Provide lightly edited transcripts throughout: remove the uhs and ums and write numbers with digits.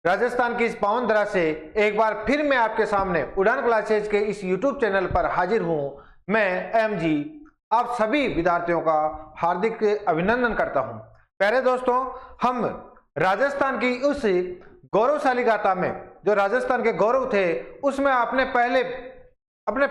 राजस्थान की इस पावन धरा से एक बार फिर मैं आपके सामने उड़ान क्लासेज के इस YouTube चैनल पर हाजिर हूं। मैं एमजी आप सभी विद्यार्थियों का हार्दिक अभिनंदन करता हूं। प्यारे दोस्तों, हम राजस्थान की उस गौरवशाली गाथा में जो राजस्थान के गौरव थे उसमें आपने पहले अपने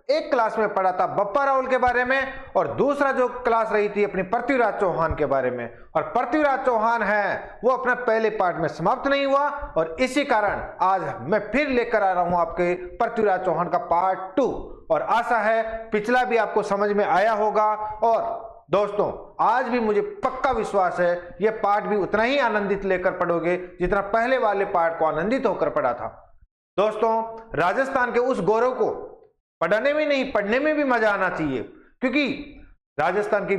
एक क्लास में पढ़ा था बप्पा रावल के बारे में, और दूसरा जो क्लास रही थी अपनी पृथ्वीराज चौहान के बारे में। और पृथ्वीराज चौहान है वो अपना पहले पार्ट में समाप्त नहीं हुआ, और इसी कारण आज मैं फिर लेकर आ रहा हूं आपके पृथ्वीराज चौहान का पार्ट 2। और आशा है पिछला भी आपको समझ में आया होगा, और दोस्तों आज भी मुझे पक्का विश्वास है ये पार्ट भी उतना ही आनंदित लेकर पढ़ोगे जितना पहले वाले पार्ट को आनंदित होकर पढ़ा था। दोस्तों, राजस्थान के उस गौरव को पढ़ने में नहीं पढ़ने में भी मजा आना चाहिए, क्योंकि राजस्थान की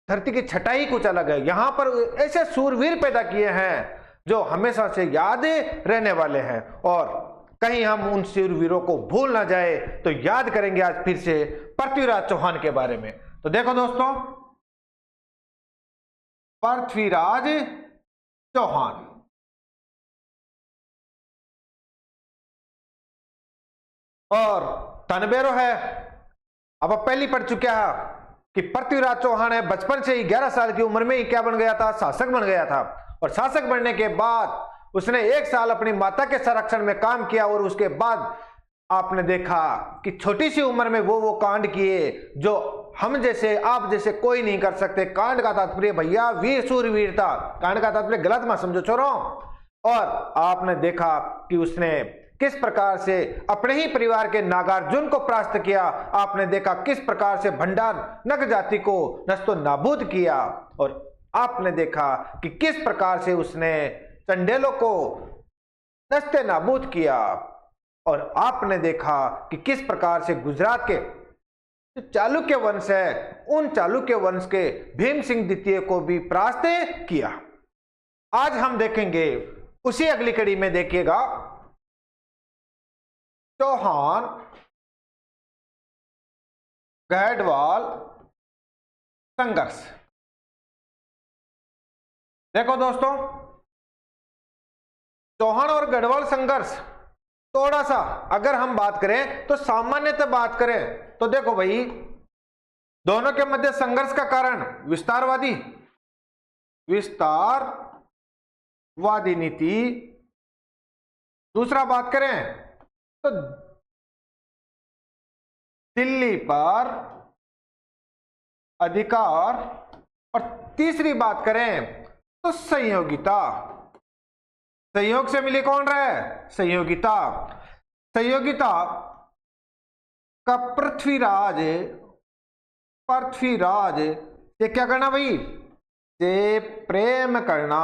धरती की छटाई कुछ अलग है। यहां पर ऐसे सूरवीर पैदा किए हैं जो हमेशा से याद रहने वाले हैं, और कहीं हम उन सूरवीरों को भूल ना जाए तो याद करेंगे आज फिर से पृथ्वीराज चौहान के बारे में। तो देखो दोस्तों, पृथ्वीराज चौहान और तनबेरो है। अब पहली पढ़ चुका है कि पृथ्वीराज चौहान है बचपन से ही 11 साल की उम्र में ही क्या बन गया था, शासक बन गया था। और शासक बनने के बाद उसने 1 साल अपनी माता के संरक्षण में काम किया, और उसके बाद आपने देखा कि छोटी सी उम्र में वो कांड किए जो हम जैसे आप जैसे कोई नहीं कर सकते। कांड का तात्पर्य भैया वीर सूरवीर था, कांड का तात्पर्य गलत मत समझो छोरों। और आपने देखा कि उसने किस प्रकार से अपने ही परिवार के नागार्जुन को परास्त किया। आपने देखा किस प्रकार से भंडार नग जाति को नस्तो नाबूद किया, और आपने देखा कि किस प्रकार से उसने चंडेलों को नस्ते नाबूद किया। और आपने देखा कि किस प्रकार से गुजरात के जो चालुक्य वंश है उन चालुक्य वंश के भीम सिंह द्वितीय को भी परास्त किया। आज हम देखेंगे उसी अगली कड़ी में, देखिएगा चौहान गढ़वाल संघर्ष। देखो दोस्तों, चौहान और गढ़वाल संघर्ष थोड़ा सा अगर हम बात करें तो सामान्यतः बात करें तो देखो भाई, दोनों के मध्य संघर्ष का कारण विस्तारवादी नीति। दूसरा बात करें तो दिल्ली पर अधिकार, और तीसरी बात करें तो संयोगिता। संयोग से मिली कौन रहे? संयोगिता। संयोगिता का पृथ्वीराज ये क्या करना भाई? से प्रेम करना।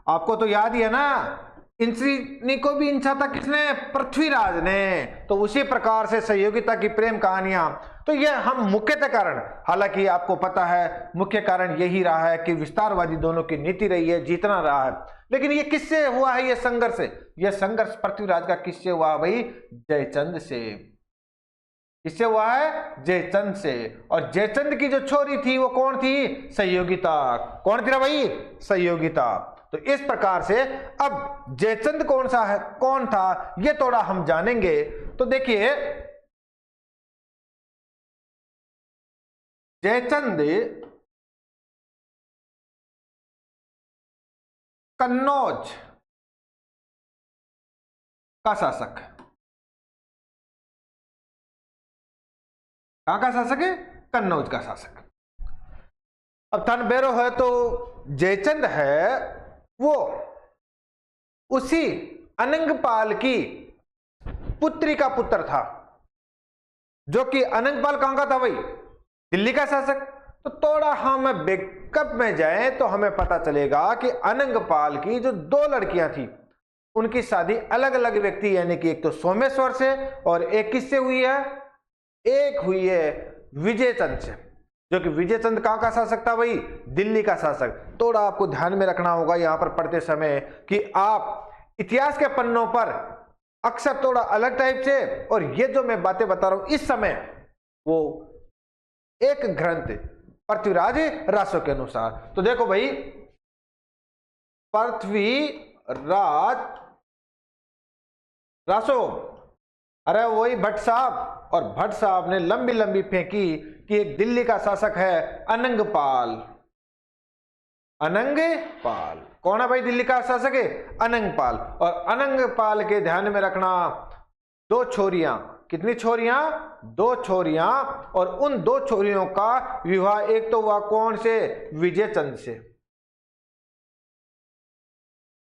आपको तो याद ही है ना, इंद्रनी को भी इंचा था किसने? पृथ्वीराज ने। तो उसी प्रकार से संयोगिता की प्रेम कहानियां, तो यह हम मुख्यतः कारण, हालांकि आपको पता है मुख्य कारण यही रहा है कि विस्तारवादी दोनों की नीति रही है, जीतना रहा है। लेकिन ये किससे हुआ है? ये संघर्ष, यह संघर्ष पृथ्वीराज का किससे हुआ भाई? जयचंद से। किससे हुआ है? जयचंद से। और जयचंद की जो छोरी थी वो कौन थी? संयोगिता। कौन थी ना भाई? संयोगिता। तो इस प्रकार से अब जयचंद कौन सा है, कौन था, ये थोड़ा हम जानेंगे। तो देखिए, जयचंद कन्नौज का शासक। कहां का शासक है? कन्नौज का शासक। अब तनबेरो है तो जयचंद है वो उसी अनंगपाल की पुत्री का पुत्र था, जो कि अनंगपाल कहां का था भाई? दिल्ली का शासक। तो थोड़ा हम बैकअप में जाएं तो हमें पता चलेगा कि अनंगपाल की जो 2 लड़कियां थी उनकी शादी अलग अलग व्यक्ति, यानी कि एक तो सोमेश्वर से और एक किससे हुई है? एक हुई है विजयचंद से, जो कि विजयचंद कहां का शासक था भाई? दिल्ली का शासक। थोड़ा आपको ध्यान में रखना होगा यहां पर पढ़ते समय कि आप इतिहास के पन्नों पर अक्सर थोड़ा अलग टाइप से, और ये जो मैं बातें बता रहा हूं इस समय वो एक ग्रंथ पृथ्वीराज रासो के अनुसार। तो देखो भाई, पृथ्वी रासो। अरे वही भट्ट साहब। और भट्ट साहब ने लंबी लंबी फेंकी कि एक दिल्ली का शासक है अनंगपाल। अनंगपाल कौन है भाई? दिल्ली का शासक है अनंगपाल। और अनंगपाल के ध्यान में रखना, दो छोरियां। कितनी छोरियां? दो छोरियां। और उन दो छोरियों का विवाह एक तो हुआ कौन से? विजय चंद से।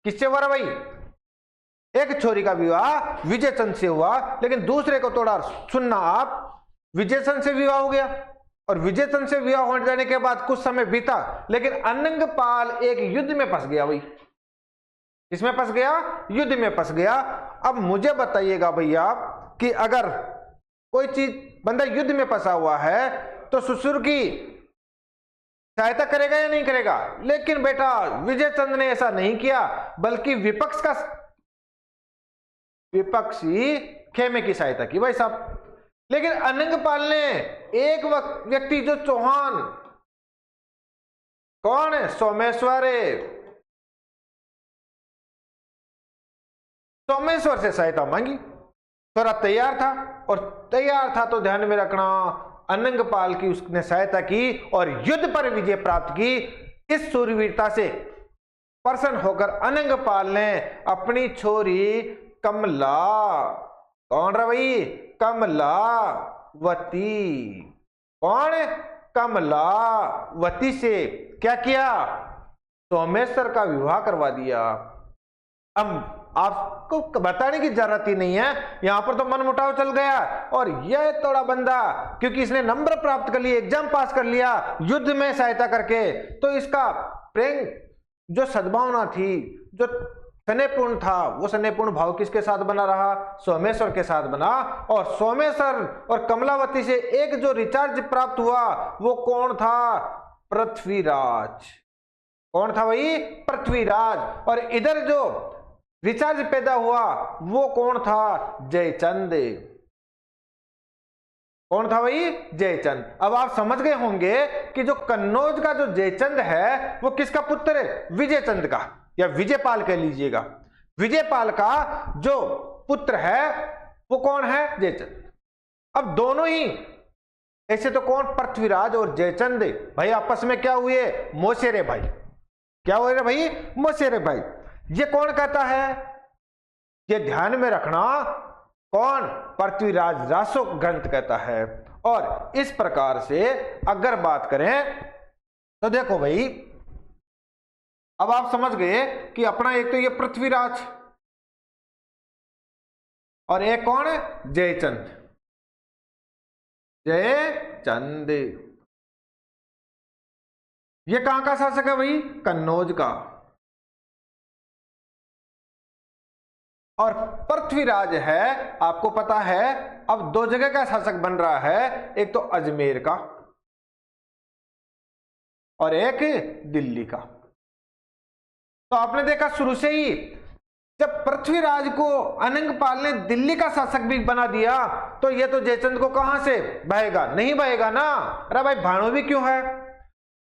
किससे हुआ भाई? एक छोरी का विवाह विजय चंद से हुआ, लेकिन दूसरे को थोड़ा सुनना आप, विजय चंद से विवाह हो गया। और विजय चंद से विवाह हो जाने के बाद कुछ समय बीता, लेकिन अनंगपाल एक युद्ध में फंस गया भाई। किसमें फंस गया? युद्ध में फंस गया। अब मुझे बताइएगा भैया कि अगर कोई चीज बंदा युद्ध में फंसा हुआ है तो ससुर की सहायता करेगा या नहीं करेगा? लेकिन बेटा विजय चंद ने ऐसा नहीं किया, बल्कि विपक्षी खेमे की सहायता की भाई साहब। लेकिन अनंगपाल ने एक व्यक्ति जो चौहान, कौन है? सोमेश्वर से सहायता मांगी। थोड़ा तैयार था, और तैयार था तो ध्यान में रखना, अनंगपाल की उसने सहायता की और युद्ध पर विजय प्राप्त की। इस शूरवीरता से प्रसन्न होकर अनंगपाल ने अपनी छोरी कमला, कौन रहा भाई? कमलावती। कौन? कमलावती से क्या किया? सोमेश्वर का विवाह करवा दिया। अब आपको बताने की जरूरत ही नहीं है, यहां पर तो मनमुटाव चल गया। और यह थोड़ा बंदा क्योंकि इसने नंबर प्राप्त कर लिए, एग्जाम पास कर लिया युद्ध में सहायता करके, तो इसका प्रेम जो सद्भावना थी, जो स्नेहपूर्ण था, वो स्नेहपूर्ण भाव किसके साथ बना रहा? सोमेश्वर के साथ बना। और सोमेश्वर और कमलावती से एक जो रिचार्ज प्राप्त हुआ वो कौन था? पृथ्वीराज। कौन था भाई? पृथ्वीराज। और इधर जो रिचार्ज पैदा हुआ वो कौन था? जयचंद। कौन था भाई? जयचंद। अब आप समझ गए होंगे कि जो कन्नौज का जो जयचंद है वो किसका पुत्र है? विजयचंद का, या विजयपाल कह लीजिएगा। विजयपाल का जो पुत्र है वो कौन है? जयचंद। अब दोनों ही ऐसे तो कौन? पृथ्वीराज और जयचंद भाई आपस में क्या हुए? मौसेरे भाई। क्या हुए रे भाई? मौसेरे भाई। ये कौन कहता है? ये ध्यान में रखना, कौन? पृथ्वीराज रासो ग्रंथ कहता है। और इस प्रकार से अगर बात करें तो देखो भाई, अब आप समझ गए कि अपना एक तो ये पृथ्वीराज और एक कौन है? जयचंद। जयचंद ये कहां का शासक है भाई? कन्नौज का। और पृथ्वीराज है, आपको पता है अब दो जगह का शासक बन रहा है, एक तो अजमेर का और एक दिल्ली का। तो आपने देखा शुरू से ही जब पृथ्वीराज को अनंगपाल ने दिल्ली का शासक भी बना दिया, तो ये तो जयचंद को कहां से बहेगा? नहीं बहेगा ना। अरे भाई भानु भी क्यों है?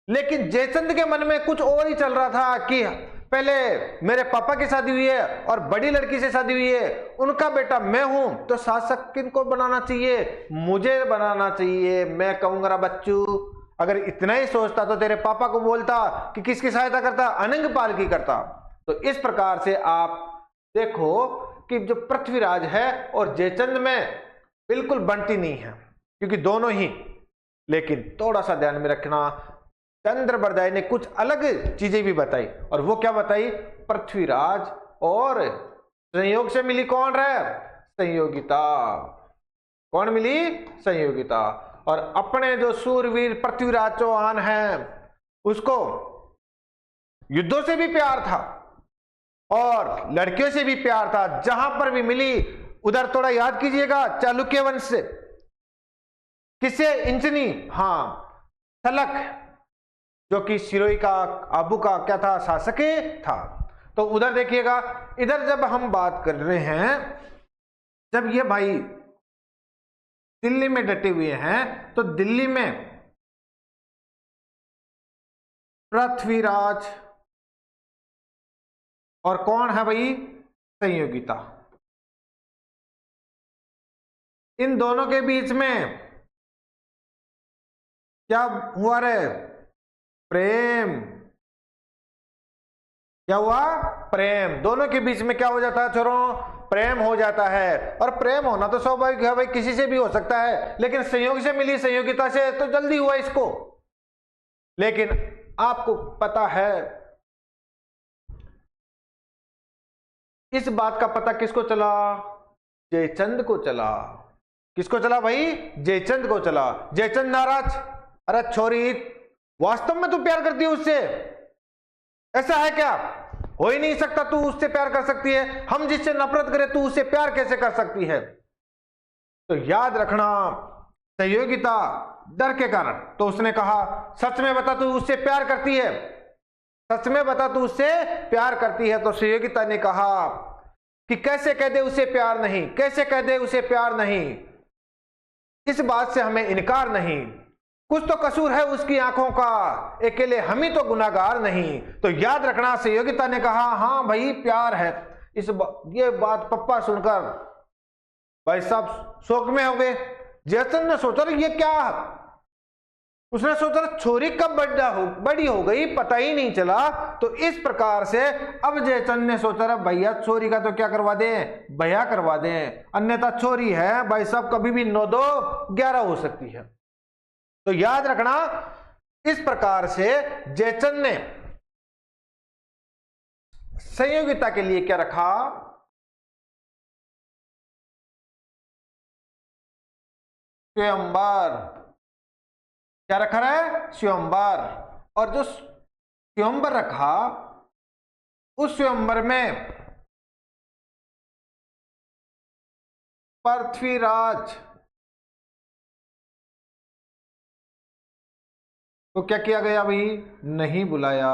लेकिन जयचंद के मन में कुछ और ही चल रहा था कि पहले मेरे पापा की शादी हुई है और बड़ी लड़की से शादी हुई है, उनका बेटा मैं हूं, तो शासक किनको बनाना चाहिए? मुझे बनाना चाहिए। मैं कहूंगा बच्चू, अगर इतना ही सोचता तो तेरे पापा को बोलता कि किसकी सहायता करता? अनंगपाल की करता। तो इस प्रकार से आप देखो कि जो पृथ्वीराज है और जयचंद में बिल्कुल बनती नहीं है, क्योंकि दोनों ही। लेकिन थोड़ा सा ध्यान में रखना, चंद्रबरदाई ने कुछ अलग चीजें भी बताई। और वो क्या बताई? पृथ्वीराज और संयोग से मिली कौन रहे? संयोगिता। कौन मिली? संयोगिता। और अपने जो सूरवीर पृथ्वीराज चौहान हैं उसको युद्धों से भी प्यार था और लड़कियों से भी प्यार था। जहां पर भी मिली उधर थोड़ा याद कीजिएगा, चालुक्य वंश से किससे? इंचनी, हाँ, सलक, जो कि सिरोही का, आबू का क्या था? शासक था। तो उधर देखिएगा। इधर जब हम बात कर रहे हैं, जब ये भाई दिल्ली में डटे हुए हैं, तो दिल्ली में पृथ्वीराज और कौन है भाई? संयोगिता। इन दोनों के बीच में क्या हुआ रे? प्रेम। क्या हुआ? प्रेम। दोनों के बीच में क्या हो जाता है छोरों? प्रेम हो जाता है। और प्रेम होना तो स्वाभाविक है भाई, किसी से भी हो सकता है, लेकिन संयोग से मिली, संयोगिता से, तो जल्दी हुआ इसको। लेकिन आपको पता है, इस बात का पता किसको चला? जयचंद को चला। किसको चला भाई? जयचंद को चला। जयचंद नाराज, अरे छोरी वास्तव में तू प्यार करती है उससे? ऐसा है क्या? हो ही नहीं सकता, तू उससे प्यार कर सकती है। हम जिससे नफरत करें तू उससे प्यार कैसे कर सकती है? तो याद रखना, संयोगिता डर के कारण, तो उसने कहा सच में बता तू उससे प्यार करती है? सच में बता तू उससे प्यार करती है? तो संयोगिता ने कहा कि कैसे कह दे उसे प्यार नहीं, कैसे कह दे उसे प्यार नहीं, इस बात से हमें इनकार नहीं, कुछ तो कसूर है उसकी आंखों का, अकेले हम ही तो गुनाहगार नहीं। तो याद रखना, संयोगिता ने कहा हाँ भाई प्यार है। ये बात पप्पा सुनकर भाई साहब शोक में हो गए। जयचंद ने सोचा ये क्या? उसने सोचा छोरी कब बड़ी हो गई, पता ही नहीं चला। तो इस प्रकार से अब जयचंद ने सोचा भैया छोरी का तो क्या करवा दें, भैया करवा दें, अन्यथा छोरी है भाई साहब कभी भी 9 2 11 हो सकती है। तो याद रखना, इस प्रकार से जयचंद ने संयोगिता के लिए क्या रखा? स्वयंवर। क्या रखा है? स्वयंवर। और जो स्वयंवर रखा, उस स्वयंवर में पृथ्वीराज तो क्या किया गया भाई? नहीं बुलाया।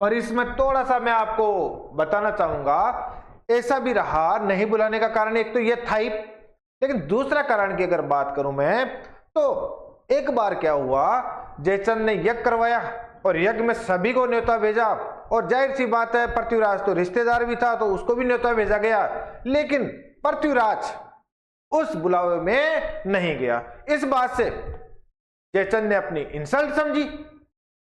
और इसमें थोड़ा सा मैं आपको बताना चाहूंगा, ऐसा भी रहा नहीं बुलाने का कारण एक तो यह था ही, लेकिन दूसरा कारण की अगर बात करूं मैं, तो एक बार क्या हुआ, जयचंद ने यज्ञ करवाया और यज्ञ में सभी को न्योता भेजा, और जाहिर सी बात है पृथ्वीराज तो रिश्तेदार भी था तो उसको भी न्योता भेजा गया, लेकिन पृथ्वीराज उस बुलावे में नहीं गया। इस बात से जयचंद ने अपनी इंसल्ट समझी,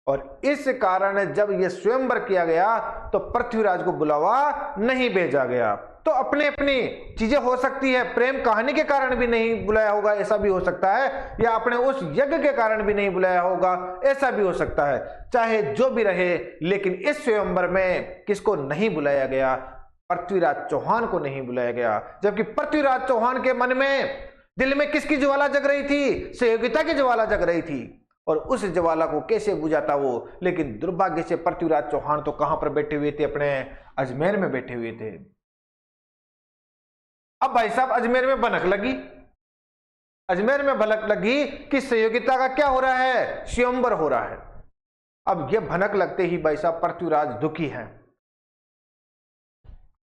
और इस कारण जब यह स्वयंवर किया गया तो पृथ्वीराज को बुलावा नहीं भेजा गया। तो अपने अपनी चीजें हो सकती है, प्रेम कहानी के कारण भी नहीं बुलाया होगा, ऐसा भी हो सकता है, या अपने उस यज्ञ के कारण भी नहीं बुलाया होगा, ऐसा भी हो सकता है। चाहे जो भी रहे, लेकिन इस स्वयंवर में किसको नहीं बुलाया गया? पृथ्वीराज चौहान को नहीं बुलाया गया। जबकि पृथ्वीराज चौहान के मन में, दिल में किसकी ज्वाला जग रही थी? संयोगिता की ज्वाला जग रही थी, और उस ज्वाला को कैसे बुझाता वो? लेकिन दुर्भाग्य से पृथ्वीराज चौहान तो कहां पर बैठे हुए थे? अपने अजमेर में बैठे हुए थे। अब भाई साहब अजमेर में भनक लगी, अजमेर में भनक लगी कि संयोगिता का क्या हो रहा है? स्वयंवर हो रहा है। अब यह भनक लगते ही भाई साहब पृथ्वीराज दुखी हैं।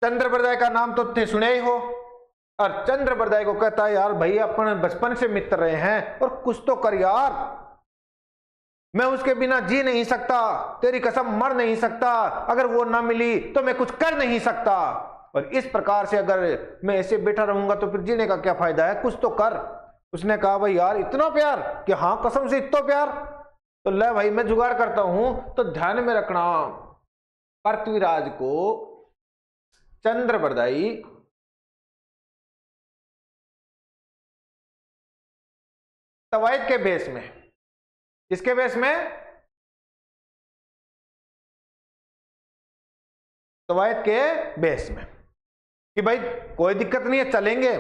चंद्रबरदाई का नाम तो थे सुने ही हो, और चंद्रबरदाई को कहता है यार भाई अपन बचपन से मित्र रहे हैं, और कुछ तो कर यार, मैं उसके बिना जी नहीं सकता, तेरी कसम मर नहीं सकता, अगर वो ना मिली तो मैं कुछ कर नहीं सकता, और इस प्रकार से अगर मैं ऐसे बैठा रहूंगा तो फिर जीने का क्या फायदा है, कुछ तो कर। उसने कहा भाई यार इतना प्यार? कि हाँ कसम से इतना प्यार, तो ले भाई मैं जुगाड़ करता हूं। तो ध्यान में रखना, पृथ्वीराज को चंद्रबरदाई तवायत के बेस में, किसके बेस में? तवायत के बेस में, कि भाई कोई दिक्कत नहीं है चलेंगे,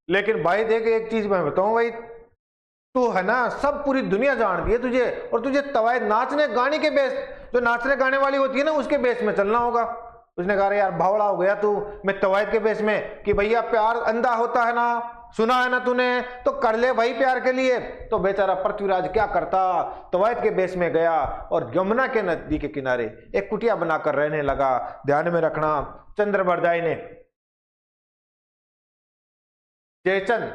लेकिन भाई देख एक चीज मैं बताऊं भाई, तू है ना सब पूरी दुनिया जानती है तुझे, और तुझे तवायत नाचने गाने के बेस, जो नाचने गाने वाली होती है ना उसके बेस में चलना होगा। उसने कहा यार भावड़ा हो गया तू, मैं तवायत के बेस में, कि भैया प्यार अंधा होता है ना, सुना है ना तूने, तो कर ले भाई प्यार के लिए। तो बेचारा पृथ्वीराज क्या करता, तवायत के बेस में गया और यमुना के नदी के किनारे एक कुटिया बनाकर रहने लगा। ध्यान में रखना, चंद्रबरदाई ने जयचंद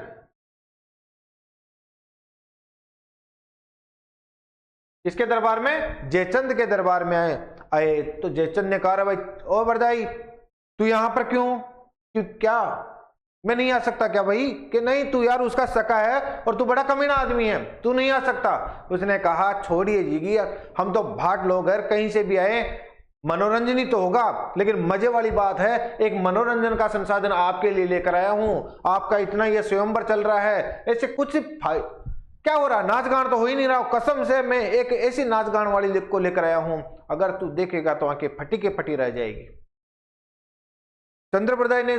किसके दरबार में? जयचंद के दरबार में आए, आए तो जयचंद ने कहा, भाई ओ बरदाई तू यहां पर क्यों? क्या मैं नहीं आ सकता क्या भाई? कि नहीं तू यार उसका सका है और तू बड़ा कमीना आदमी है, तू नहीं आ सकता। उसने कहा छोड़िए जीगी, हम तो भाट लोग हैं, कहीं से भी आए, मनोरंजन ही तो होगा, लेकिन मजे वाली बात है एक मनोरंजन का संसाधन आपके लिए लेकर आया हूं। आपका इतना ये स्वयंवर चल रहा है, ऐसे कुछ क्या हो रहा है? नाच गान तो हो ही नहीं रहा। कसम से मैं एक ऐसी नाच गान वाली को लेकर आया हूं, अगर तू देखेगा तो आंखें फटी के फटी रह जाएगी। चंद्रप्रदाय ने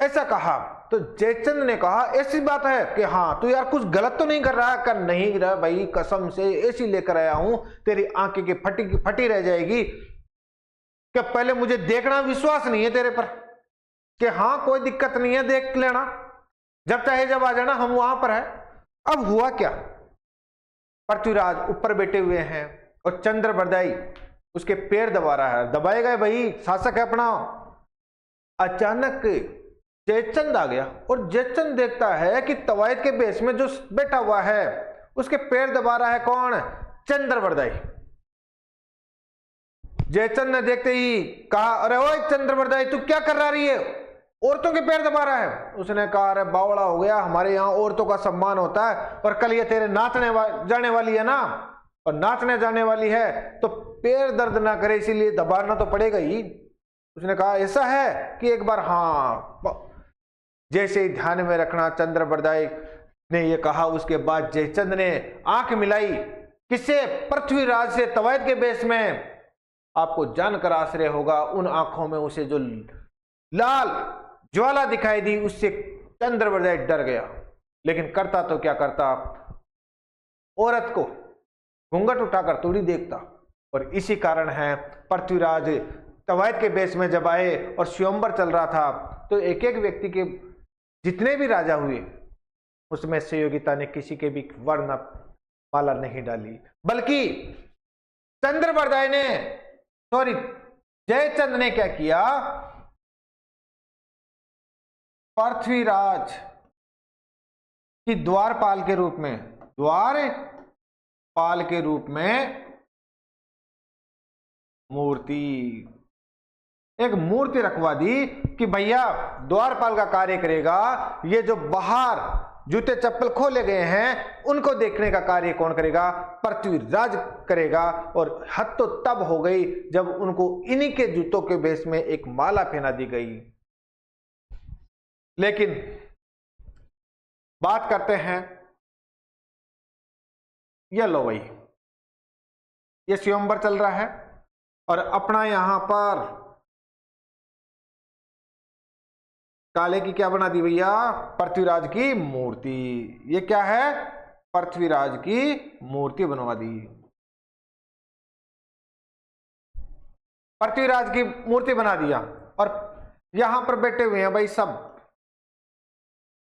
ऐसा कहा तो जयचंद ने कहा, ऐसी बात है कि हाँ तू यार कुछ गलत तो नहीं कर रहा? कर नहीं रहा भाई, कसम से ऐसी लेकर आया हूं तेरी आंखें की फटी रह जाएगी। क्या पहले मुझे देखना विश्वास नहीं है तेरे पर? कि हाँ कोई दिक्कत नहीं है, देख लेना, जब चाहे जब आ जाना, हम वहां पर है। अब हुआ क्या? पृथ्वीराज ऊपर बैठे हुए हैं और चंद्रप्रदाय उसके पैर दबा रहा है। दबाए गए भाई, शासक है अपना। अचानक जयचंद आ गया और जयचंद देखता है कि तवायत के बेस में जो बैठा हुआ है उसके पैर दबा रहा है कौन? चंद्रप्रदाय। जयचंद ने देखते ही कहा, अरे ओए चंद्रप्रदाय तू क्या कर रही है? औरतों के पैर दबा रहा है। उसने कहा, अरे बावड़ा हो गया, हमारे यहाँ औरतों का सम्मान होता है और कल ये तेरे नाचने जाने वाली है ना, और नाचने जाने वाली है तो पैर दर्द ना करे इसीलिए दबाना तो पड़ेगा ही। उसने कहा, ऐसा है कि एक बार, हाँ जैसे ही ध्यान में रखना। चंद्रप्रदाय ने यह कहा, उसके बाद जयचंद ने आंख मिलाई, किससे? पृथ्वीराज से। तवायत के बेस में आपको जानकर आश्चर्य होगा, उन आंखों में उसे जो लाल ज्वाला दिखाई दी उससे चंद्रप्रदाय डर गया। लेकिन करता तो क्या करता, औरत को घूंघट उठाकर थोड़ी देखता। और इसी कारण है पृथ्वीराज तवायत के बेस में जब आए और स्वयंवर चल रहा था तो एक एक व्यक्ति के जितने भी राजा हुए उसमें सहयोगिता ने किसी के भी वर्ण माला नहीं डाली, बल्कि चंद्रप्रदाय ने, सॉरी जयचंद ने क्या किया, पृथ्वीराज की द्वारपाल के रूप में एक मूर्ति रखवा दी कि भैया द्वारपाल का कार्य करेगा। ये जो बाहर जूते चप्पल खोले गए हैं उनको देखने का कार्य कौन करेगा? पृथ्वीराज करेगा। और हद तो तब हो गई जब उनको इन्हीं के जूतों के बेस में एक माला पहना दी गई। लेकिन बात करते हैं, ये लो भाई, ये स्वयंवर चल रहा है और अपना यहां पर काले की क्या बना दी भैया? पृथ्वीराज की मूर्ति। ये क्या है? पृथ्वीराज की मूर्ति बनवा दी। पृथ्वीराज की मूर्ति बना दिया और यहां पर बैठे हुए हैं भाई सब,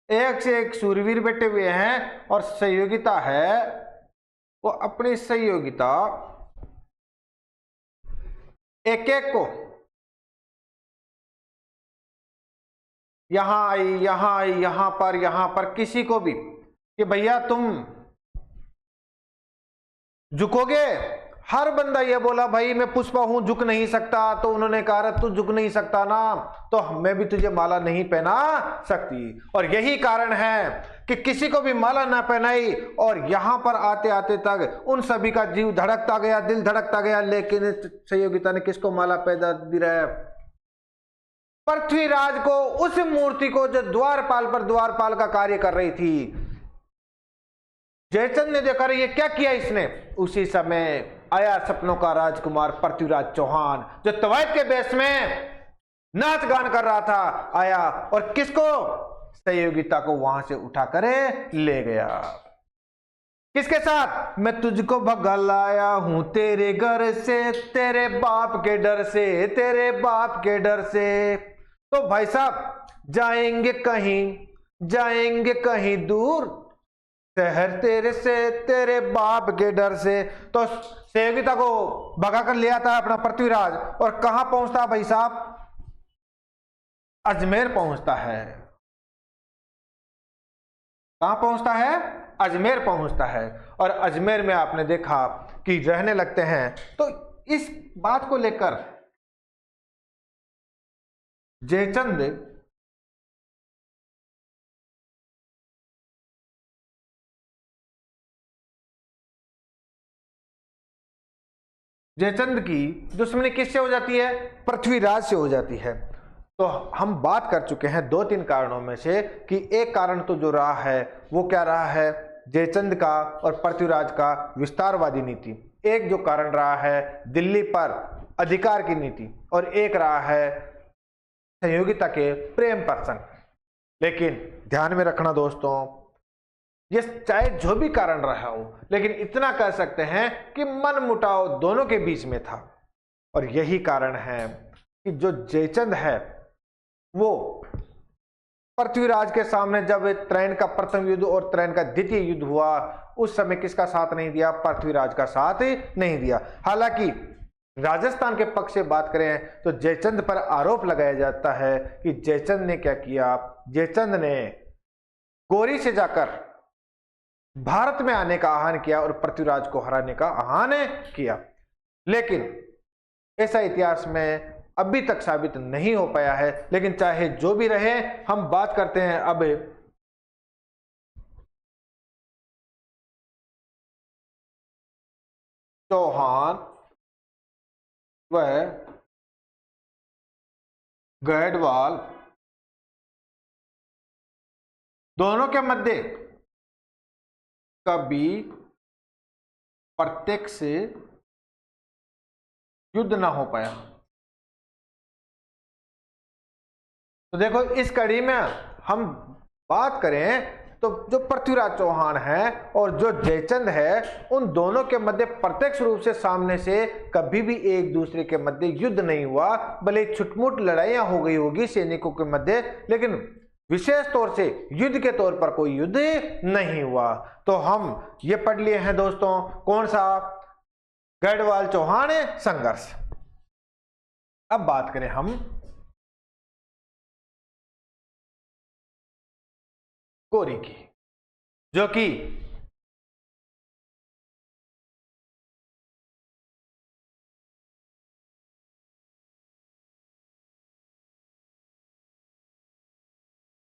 एक से एक सूरवीर बैठे हुए हैं और सहयोगिता है वो अपनी सहयोगिता एक एक को यहां आई, यहां आई, यहां पर किसी को भी कि भैया तुम झुकोगे? हर बंदा ये बोला, भाई मैं पुष्पा हूं, झुक नहीं सकता। तो उन्होंने कहा, तू झुक नहीं सकता ना, तो मैं भी तुझे माला नहीं पहना सकती। और यही कारण है कि किसी को भी माला ना पहनाई और यहां पर आते आते तक उन सभी का जीव धड़कता गया, दिल धड़कता गया। लेकिन सहयोगिता ने किसको माला पहना दी रहा है? पृथ्वीराज को, उस मूर्ति को जो द्वारपाल का कार्य कर रही थी। जयचंद ने देखा ये क्या किया इसने। उसी समय आया सपनों का राजकुमार पृथ्वीराज चौहान, जो तवायत के बेस में नाच गान कर रहा था, आया और किसको? सहयोगिता को वहां से उठाकर ले गया। किसके साथ? मैं तुझको भगा आया हूं तेरे घर से, तेरे बाप के डर से, तेरे बाप के डर से। तो भाई साहब जाएंगे कहीं दूर, शहर तेरे से, तेरे बाप के डर से। तो सहयोगिता को भगा कर ले आता है अपना पृथ्वीराज और कहां पहुंचता भाई साहब? अजमेर पहुंचता है। कहां पहुंचता है? अजमेर पहुंचता है। और अजमेर में आपने देखा कि रहने लगते हैं। तो इस बात को लेकर जयचंद जयचंद की दुश्मनी किससे हो जाती है? पृथ्वीराज से हो जाती है। तो हम बात कर चुके हैं दो तीन कारणों में से कि एक कारण तो जो रहा है वो क्या रहा है, जयचंद का और पृथ्वीराज का विस्तारवादी नीति। एक जो कारण रहा है दिल्ली पर अधिकार की नीति, और एक रहा है संयोगिता के प्रेम प्रसंग। लेकिन ध्यान में रखना दोस्तों, ये चाहे जो भी कारण रहा हो, लेकिन इतना कह सकते हैं कि मन मुटाव दोनों के बीच में था। और यही कारण है कि जो जयचंद है वो पृथ्वीराज के सामने जब त्रैन का प्रथम युद्ध और त्रैन का द्वितीय युद्ध हुआ, उस समय किसका साथ नहीं दिया? पृथ्वीराज का साथ नहीं दिया। हालांकि राजस्थान के पक्ष से बात करें तो जयचंद पर आरोप लगाया जाता है कि जयचंद ने क्या किया, जयचंद ने गोरी से जाकर भारत में आने का आह्वान किया और पृथ्वीराज को हराने का आह्वान किया। लेकिन ऐसा इतिहास में अभी तक साबित नहीं हो पाया है। लेकिन चाहे जो भी रहे, हम बात करते हैं अब चौहान व गढ़वाल दोनों के मध्य कभी प्रत्यक्ष युद्ध ना हो पाया। तो देखो इस कड़ी में हम बात करें तो जो पृथ्वीराज चौहान है और जो जयचंद है, उन दोनों के मध्य प्रत्यक्ष रूप से सामने से कभी भी एक दूसरे के मध्य युद्ध नहीं हुआ। भले छुटमुट लड़ाइयां हो गई होगी सैनिकों के मध्य, लेकिन विशेष तौर से युद्ध के तौर पर कोई युद्ध नहीं हुआ। तो हम ये पढ़ लिए हैं दोस्तों, कौन सा? गढ़वाल चौहान संघर्ष। अब बात करें हम गोरी की, जो कि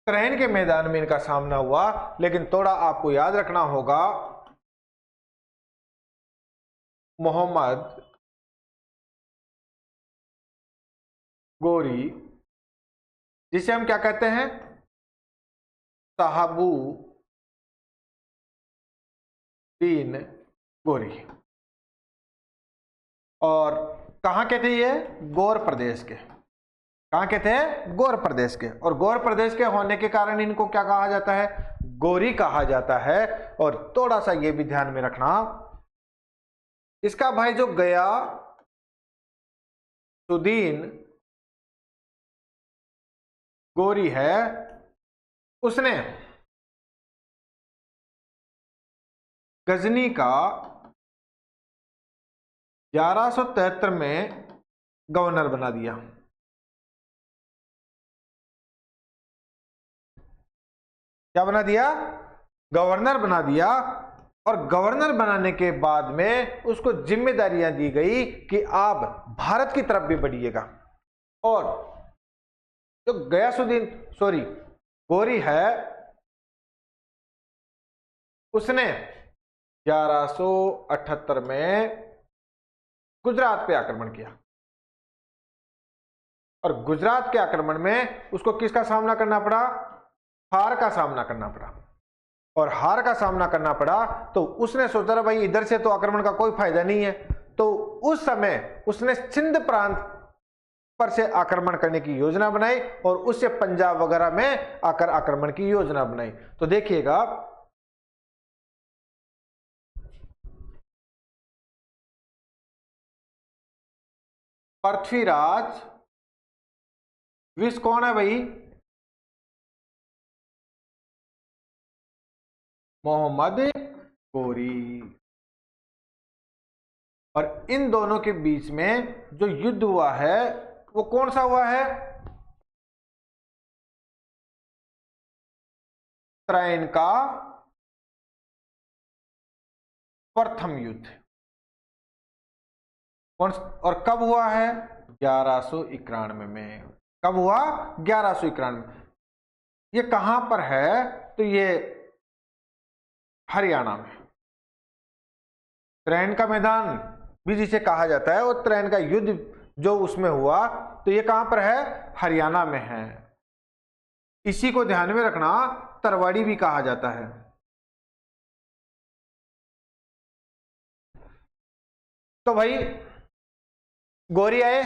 त्रैन के मैदान में इनका सामना हुआ। लेकिन थोड़ा आपको याद रखना होगा, मोहम्मद गोरी, जिसे हम क्या कहते हैं? साहबुद्दीन गोरी। और कहां के थे ये? गौर प्रदेश के। कहां के थे? गौर प्रदेश के। और गौर प्रदेश के होने के कारण इनको क्या कहा जाता है? गोरी कहा जाता है। और थोड़ा सा ये भी ध्यान में रखना, इसका भाई जो गया सुदीन गोरी है, उसने गजनी का 1173 में गवर्नर बना दिया। क्या बना दिया? गवर्नर बना दिया। और गवर्नर बनाने के बाद में उसको जिम्मेदारियां दी गई कि आप भारत की तरफ भी बढ़िएगा। और जो गोरी है, उसने 1178 में गुजरात पे आक्रमण किया। और गुजरात के आक्रमण में उसको किसका सामना करना पड़ा? हार का सामना करना पड़ा। और हार का सामना करना पड़ा तो उसने सोचा भाई इधर से तो आक्रमण का कोई फायदा नहीं है। तो उस समय उसने सिंध प्रांत पर से आक्रमण करने की योजना बनाई और उससे पंजाब वगैरह में आकर आक्रमण की योजना बनाई। तो देखिएगा, पृथ्वीराज विश कौन है भाई? मोहम्मद गोरी। और इन दोनों के बीच में जो युद्ध हुआ है वो कौन सा हुआ है? त्रैन का प्रथम युद्ध। और कब हुआ है? 1191 में। कब हुआ? 1191। ये कहां पर है? तो ये हरियाणा में। त्रैन का मैदान भी जिसे कहा जाता है, और त्रैन का युद्ध जो उसमें हुआ, तो ये कहां पर है? हरियाणा में है। इसी को ध्यान में रखना, तरवाड़ी भी कहा जाता है। तो भाई गौरी आए,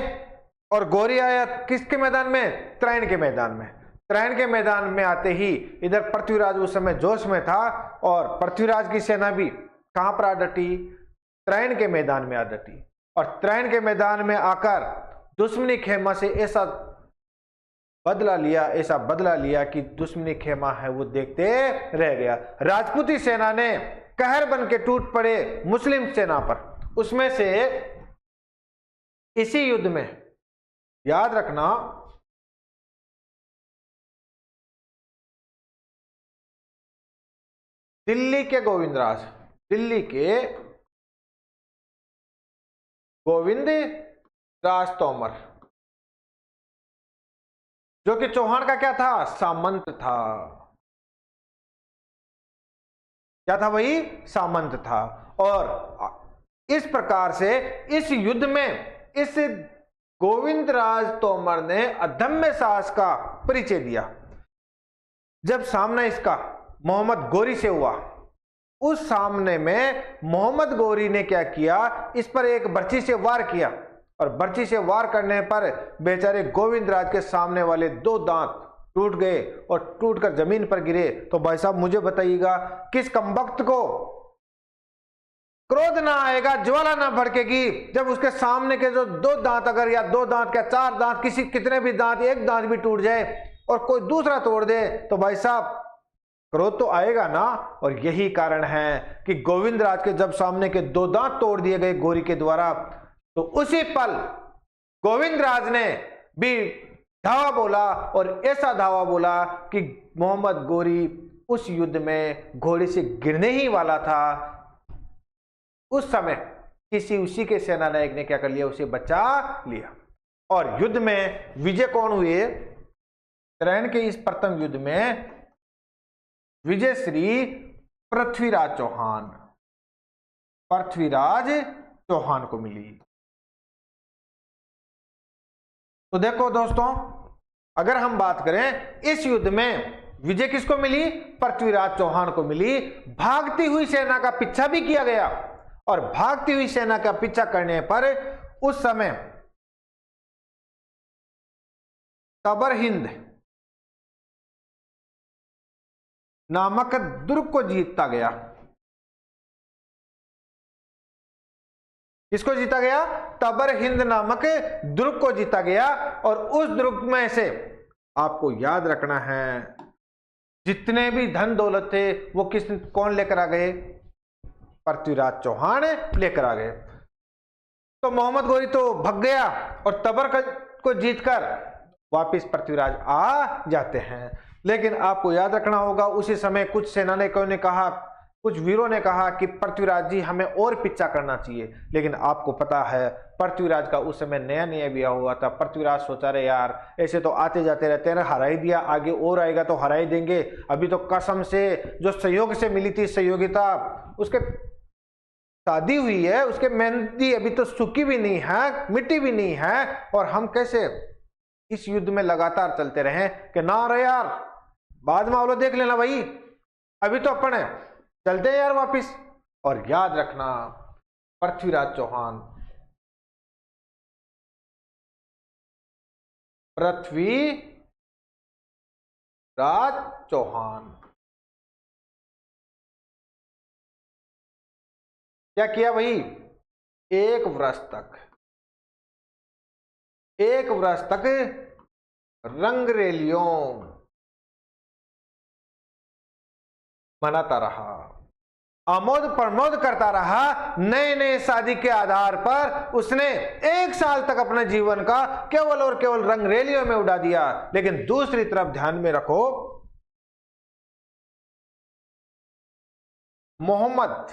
और गौरी आया किसके मैदान में? त्रैन के मैदान में। त्रैन के मैदान में आते ही इधर पृथ्वीराज उस समय जोश में था, और पृथ्वीराज की सेना भी कहां पर आ डटी? त्रैन के मैदान में आ डटी। और त्रैन के मैदान में आकर दुश्मनी खेमा से ऐसा बदला लिया कि दुश्मनी खेमा है वो देखते रह गया। राजपूती सेना ने कहर बन के टूट पड़े मुस्लिम सेना पर। उसमें से इसी युद्ध में याद रखना, दिल्ली के गोविंद राज तोमर, जो कि चौहान का क्या था? सामंत था। क्या था भाई? सामंत था। और इस प्रकार से इस युद्ध में इस गोविंद राज तोमर ने अदम्य साहस का परिचय दिया। जब सामना इसका मोहम्मद गौरी से हुआ, उस सामने में मोहम्मद गौरी ने क्या किया? इस पर एक बर्छी से वार किया, और बर्छी से वार करने पर बेचारे गोविंद राज के सामने वाले 2 दांत टूट गए और टूटकर जमीन पर गिरे। तो भाई साहब मुझे बताइएगा, किस कमबख्त को क्रोध ना आएगा, ज्वाला ना भड़केगी, जब उसके सामने के जो 2 दांत, अगर या 2 दांत क्या 4 दांत, कितने भी दांत, एक दांत भी टूट जाए और कोई दूसरा तोड़ दे, तो भाई साहब क्रोध तो आएगा ना। और यही कारण है कि गोविंद राज के जब सामने के 2 दांत तोड़ दिए गए गौरी के द्वारा, तो उसी पल गोविंद राज ने भी धावा बोला, और ऐसा धावा बोला कि मोहम्मद गौरी उस युद्ध में घोड़े से गिरने ही वाला था। उस समय उसी के सेना नायक ने क्या कर लिया? उसे बचा लिया। और युद्ध में विजय कौन हुए? त्रैन के इस प्रथम युद्ध में विजय श्री पृथ्वीराज चौहान को मिली। तो देखो दोस्तों, अगर हम बात करें इस युद्ध में विजय किसको मिली? पृथ्वीराज चौहान को मिली। भागती हुई सेना का पीछा भी किया गया, और भागती हुई सेना का पीछा करने पर उस समय तबर हिंद नामक दुर्ग को जीता गया। किसको जीता गया? तबर हिंद नामक दुर्ग को जीता गया। और उस दुर्ग में से आपको याद रखना है, जितने भी धन दौलत थे वो कौन लेकर आ गए? पृथ्वीराज चौहान लेकर आ गए। तो मोहम्मद गौरी तो भग गया, और तबर को जीतकर वापिस पृथ्वीराज आ जाते हैं। लेकिन आपको याद रखना होगा, उसी समय कुछ सेनानियों ने कहा, कुछ वीरों ने कहा कि पृथ्वीराज जी हमें और पीछा करना चाहिए। लेकिन आपको पता है पृथ्वीराज का उस समय नया नया ब्याह हुआ था। पृथ्वीराज सोचा रहे यार ऐसे तो आते जाते रहते हैं, हरा ही दिया, आगे और आएगा तो हरा ही देंगे। अभी तो कसम से जो सहयोग से मिली थी सहयोगिता, उसके शादी हुई है, उसके मेहंदी अभी तो सूखी भी नहीं है, मिट्टी भी नहीं है, और हम कैसे इस युद्ध में लगातार चलते रहे कि ना रहे यार बाद में आओ देख लेना भाई, अभी तो अपन चलते हैं यार वापिस। और याद रखना पृथ्वीराज चौहान क्या किया भाई? एक वर्ष तक रंगरेलियों मनाता रहा, आमोद प्रमोद करता रहा। नए नए शादी के आधार पर उसने 1 साल तक अपने जीवन का केवल और केवल रंगरेलियों में उड़ा दिया। लेकिन दूसरी तरफ ध्यान में रखो, मोहम्मद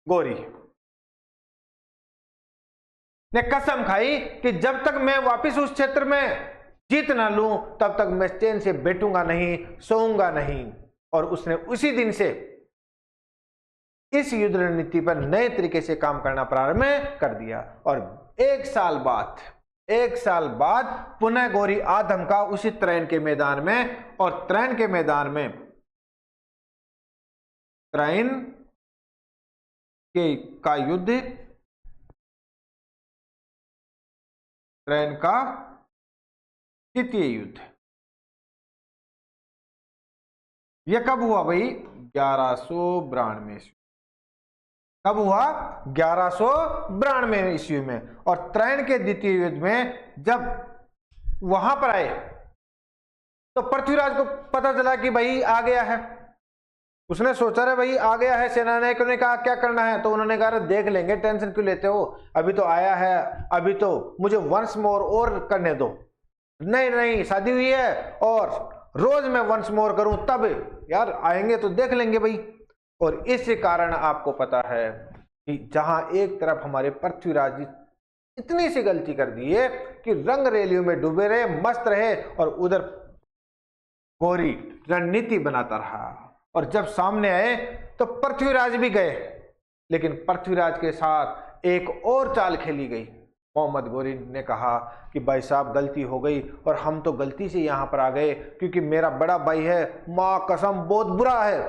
गौरी ने कसम खाई कि जब तक मैं वापस उस क्षेत्र में जीत ना लूं तब तक मैं चैन से बैठूंगा नहीं, सोऊंगा नहीं। और उसने उसी दिन से इस युद्ध रणनीति पर नए तरीके से काम करना प्रारंभ कर दिया। और एक साल बाद पुनः गौरी आ धमका उसी त्रैन के मैदान में। और त्रैन के मैदान में त्रैन का युद्ध, त्रैन का द्वितीय युद्ध, यह कब हुआ भाई? 1192 ईस्वी। कब हुआ? 1192 ईस्वी में। और त्रैन के द्वितीय युद्ध में जब वहां पर आए तो पृथ्वीराज को पता चला कि भाई आ गया है। उसने सोचा रे भाई आ गया है, सेना नायकों ने कहा क्या करना है, तो उन्होंने कहा देख लेंगे, टेंशन क्यों लेते हो, अभी तो आया है, अभी तो मुझे वंस मोर और करने दो। नहीं शादी हुई है और रोज मैं वंस मोर करूं तब यार आएंगे तो देख लेंगे भाई। और इस कारण आपको पता है कि जहां एक तरफ हमारे पृथ्वीराज जी इतनी सी गलती कर दी है कि रंग रैलियों में डूबे रहे, मस्त रहे, और उधर गौरी रणनीति बनाता रहा। और जब सामने आए तो पृथ्वीराज भी गए, लेकिन पृथ्वीराज के साथ एक और चाल खेली गई। मोहम्मद गौरी ने कहा कि भाई साहब गलती हो गई और हम तो गलती से यहां पर आ गए, क्योंकि मेरा बड़ा भाई है, मां कसम बहुत बुरा है,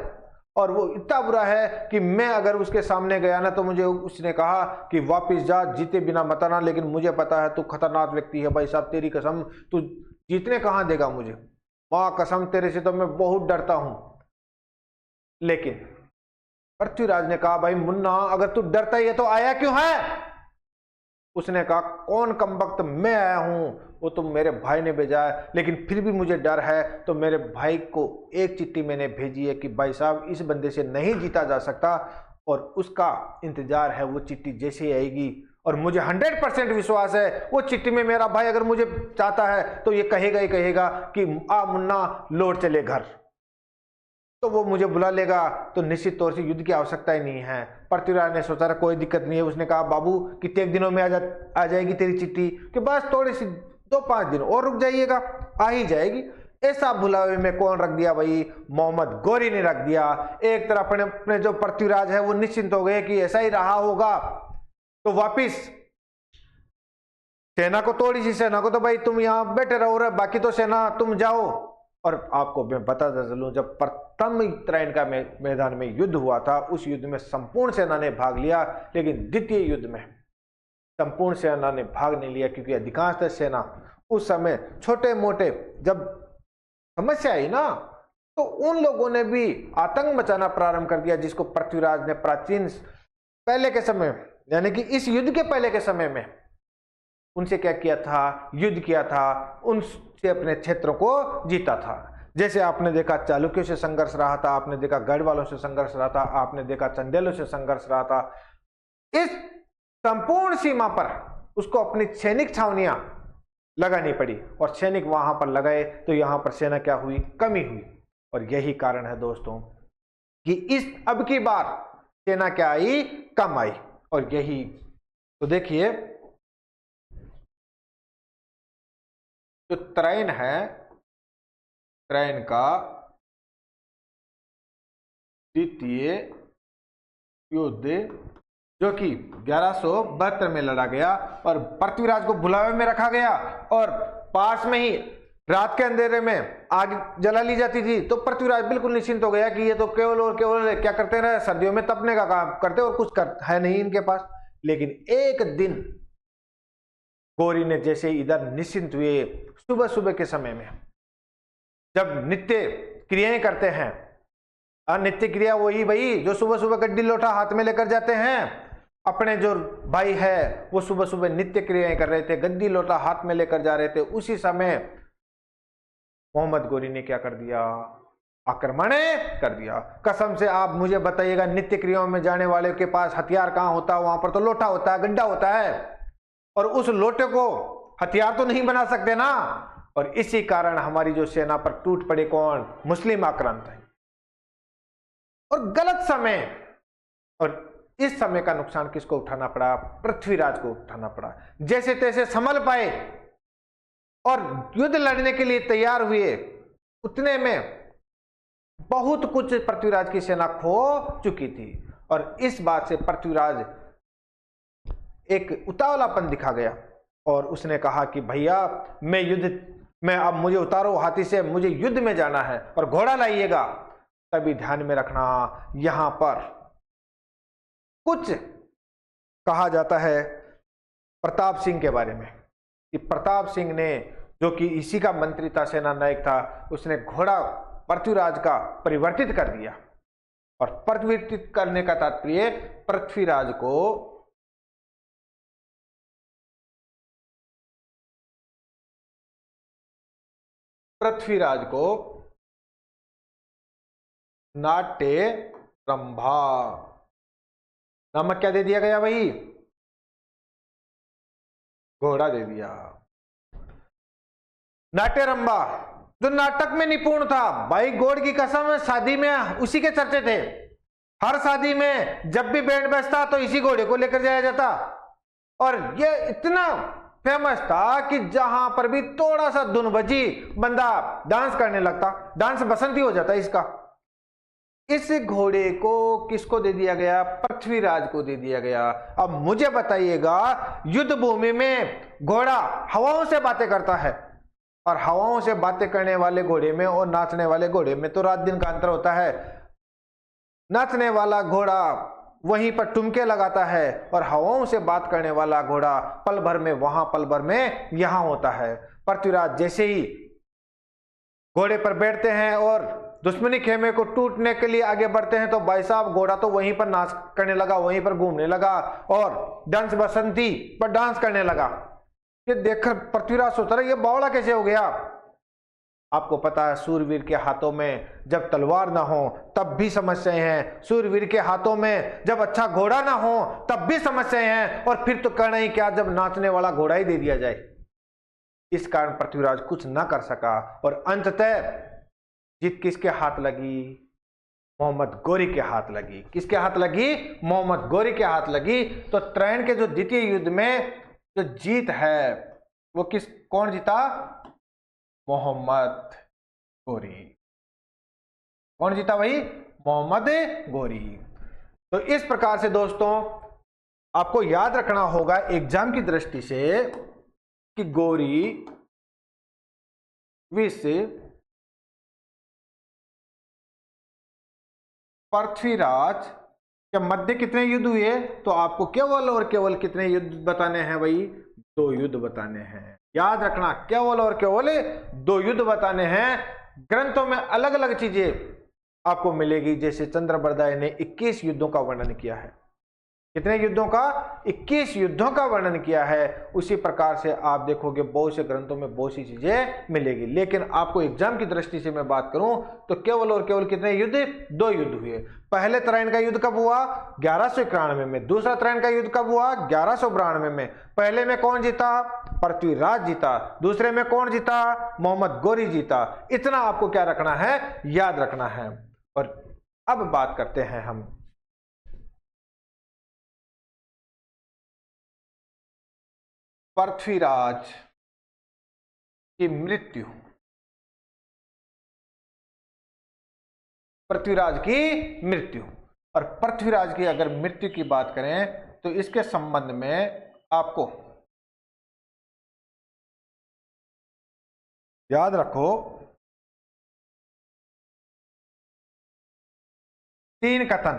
और वो इतना बुरा है कि मैं अगर उसके सामने गया ना तो मुझे उसने कहा कि वापस जा, जीते बिना मत आना, लेकिन मुझे पता है तू खतरनाक व्यक्ति है भाई साहब, तेरी कसम तू जीतने कहां देगा मुझे, मां कसम तेरे से तो मैं बहुत डरता हूं। लेकिन पृथ्वीराज ने कहा भाई मुन्ना अगर तू डरता ही है तो आया क्यों है? उसने कहा कौन कमबख्त मैं आया हूं, वो तो मेरे भाई ने भेजा है, लेकिन फिर भी मुझे डर है, तो मेरे भाई को एक चिट्ठी मैंने भेजी है कि भाई साहब इस बंदे से नहीं जीता जा सकता, और उसका इंतजार है, वो चिट्ठी जैसे आएगी, और मुझे 100% विश्वास है वो चिट्ठी में मेरा भाई अगर मुझे चाहता है तो ये कहेगा ही कहेगा कि आ मुन्ना लौट चले घर, तो वो मुझे बुला लेगा, तो निश्चित तौर से युद्ध की आवश्यकता ही नहीं है। पृथ्वीराज ने सोचा कोई दिक्कत नहीं है, उसने कहा बाबू कितने दिनों में आ जाएगी तेरी चिट्ठी, कि बस थोड़ी सी 2-5 दिन और रुक जाइएगा, आ ही जाएगी। ऐसा बुलावे में कौन रख दिया भाई? मोहम्मद गौरी ने रख दिया। एक तरफ अपने जो पृथ्वीराज है वो निश्चिंत हो गए कि ऐसा ही रहा होगा, तो वापिस सेना को, थोड़ी सी सेना को तो भाई तुम यहां बैठे रहो, बाकी तो सेना तुम जाओ। और आपको मैं बताता चलूं, जब प्रथम त्रैन का मैदान में युद्ध हुआ था, उस युद्ध में संपूर्ण सेना ने भाग लिया, लेकिन द्वितीय युद्ध में संपूर्ण सेना ने भाग नहीं लिया, क्योंकि अधिकांश सेना उस समय छोटे मोटे, जब समस्या आई ना तो उन लोगों ने भी आतंक मचाना प्रारंभ कर दिया, जिसको पृथ्वीराज ने प्राचीन पहले के समय, यानी कि इस युद्ध के पहले के समय में उनसे क्या किया था? युद्ध किया था, उनसे अपने क्षेत्रों को जीता था। जैसे आपने देखा चालुक्यों से संघर्ष रहा था, आपने देखा गढ़ वालों से संघर्ष रहा था, आपने देखा चंदेलों से संघर्ष रहा था। इस संपूर्ण सीमा पर उसको अपनी सैनिक छावनियां लगानी पड़ी, और सैनिक वहां पर लगाए तो यहां पर सेना क्या हुई? कमी हुई। और यही कारण है दोस्तों कि इस अब की बार सेना क्या आई? कम आई। और यही तो देखिए, जो त्रैन है, त्रैन का द्वितीय युद्ध जो कि 1172 में लड़ा गया, और पृथ्वीराज को बुलावे में रखा गया, और पास में ही रात के अंधेरे में आग जला ली जाती थी, तो पृथ्वीराज बिल्कुल निश्चिंत हो गया कि ये तो केवल और केवल क्या करते रहे, सर्दियों में तपने का काम करते, और कुछ है नहीं इनके पास। लेकिन एक दिन गौरी ने जैसे इधर निश्चिंत हुए, सुबह सुबह के समय में जब नित्य क्रियाएं करते हैं, नित्य क्रिया वही भाई जो सुबह सुबह गड्डी लोटा हाथ में लेकर जाते हैं, अपने जो भाई है वो सुबह सुबह नित्य क्रियाएं कर रहे थे, गड्डी लोटा हाथ में लेकर जा रहे थे। उसी समय मोहम्मद गौरी ने क्या कर दिया? आक्रमण कर दिया। कसम से आप मुझे बताइएगा, नित्य क्रियाओं में जाने वाले के पास हथियार कहां होता है? वहां पर तो लोटा होता है, गड्ढा होता है, और उस लोटे को हथियार तो नहीं बना सकते ना। और इसी कारण हमारी जो सेना पर टूट पड़े कौन? मुस्लिम आक्रांत है। और गलत समय, और इस समय का नुकसान किसको उठाना पड़ा? पृथ्वीराज को उठाना पड़ा। जैसे तैसे संभल पाए और युद्ध लड़ने के लिए तैयार हुए, उतने में बहुत कुछ पृथ्वीराज की सेना खो चुकी थी और इस बात से पृथ्वीराज एक उतावलापन दिखा गया और उसने कहा कि भैया मैं अब मुझे उतारो हाथी से, मुझे युद्ध में जाना है और घोड़ा लाइएगा। तभी ध्यान में रखना, यहां पर कुछ कहा जाता है प्रताप सिंह के बारे में कि प्रताप सिंह ने, जो कि इसी का मंत्री था, सेना नायक था, उसने घोड़ा पृथ्वीराज का परिवर्तित कर दिया। और परिवर्तित करने का तात्पर्य पृथ्वीराज को नाट्य रंभा नामक क्या दे दिया गया भाई? घोड़ा दे दिया। नाट्यरंभा जो नाटक में निपुण था भाई, गॉड की कसम, शादी में उसी के चर्चे थे। हर शादी में जब भी बैंड बजता तो इसी घोड़े को लेकर जाया जाता और ये इतना फेमस था कि जहां पर भी थोड़ा सा धुन बजी बंदा डांस करने लगता, डांस बसंती हो जाता इसका। इस घोड़े को किसको दे दिया गया? पृथ्वीराज को दे दिया गया। अब मुझे बताइएगा, युद्ध भूमि में घोड़ा हवाओं से बातें करता है और हवाओं से बातें करने वाले घोड़े में और नाचने वाले घोड़े में तो रात दिन का अंतर होता है। नाचने वाला घोड़ा वहीं पर टुमके लगाता है और हवाओं से बात करने वाला घोड़ा पल भर में वहां, पल भर में यहां होता है। पृथ्वीराज जैसे ही घोड़े पर बैठते हैं और दुश्मनी खेमे को टूटने के लिए आगे बढ़ते हैं तो भाई साहब घोड़ा तो वहीं पर नाच करने लगा, वहीं पर घूमने लगा और डांस बसंती पर डांस करने लगा। ये देखकर पृथ्वीराज सोच रहा, ये बावड़ा कैसे हो गया? आपको पता है सूरवीर के हाथों में जब तलवार ना हो तब भी समस्याएं हैं, सूरवीर के हाथों में जब अच्छा घोड़ा ना हो तब भी समस्याएं हैं, और फिर तो करना ही क्या जब नाचने वाला घोड़ा ही दे दिया जाए। इस कारण पृथ्वीराज कुछ ना कर सका और अंततः जीत किसके हाथ लगी? मोहम्मद गोरी के हाथ लगी। किसके हाथ लगी? मोहम्मद गोरी के हाथ लगी। तो त्रैण के जो द्वितीय युद्ध में जो जीत है वो कौन जीता? मोहम्मद गोरी। कौन जीता भाई? मोहम्मद गोरी। तो इस प्रकार से दोस्तों आपको याद रखना होगा एग्जाम की दृष्टि से कि गोरी विश पृथ्वीराज के मध्य कितने युद्ध हुए? तो आपको केवल और केवल कितने युद्ध बताने हैं भाई? 2 युद्ध बताने हैं। याद रखना, केवल और केवल 2 युद्ध बताने हैं। ग्रंथों में अलग अलग चीजें आपको मिलेगी, जैसे चंद्रबरदाय ने 21 युद्धों का वर्णन किया है। कितने युद्धों का? 21 युद्धों का वर्णन किया है। उसी प्रकार से आप देखोगे बहुत से ग्रंथों में बहुत सी चीजें मिलेगी, लेकिन आपको एग्जाम की दृष्टि से मैं बात करूं तो केवल और केवल कितने युद्ध? 2 युद्ध हुए। पहले तराइन का युद्ध कब हुआ? 1191 में। दूसरा तराइन का युद्ध कब हुआ? 1192 में। पहले में कौन जीता? पृथ्वीराज जीता। दूसरे में कौन जीता? मोहम्मद गोरी जीता। इतना आपको क्या रखना है? याद रखना है। और अब बात करते हैं हम पृथ्वीराज की मृत्यु। पृथ्वीराज की मृत्यु। और पृथ्वीराज की अगर मृत्यु की बात करें तो इसके संबंध में आपको याद रखो 3 कथन।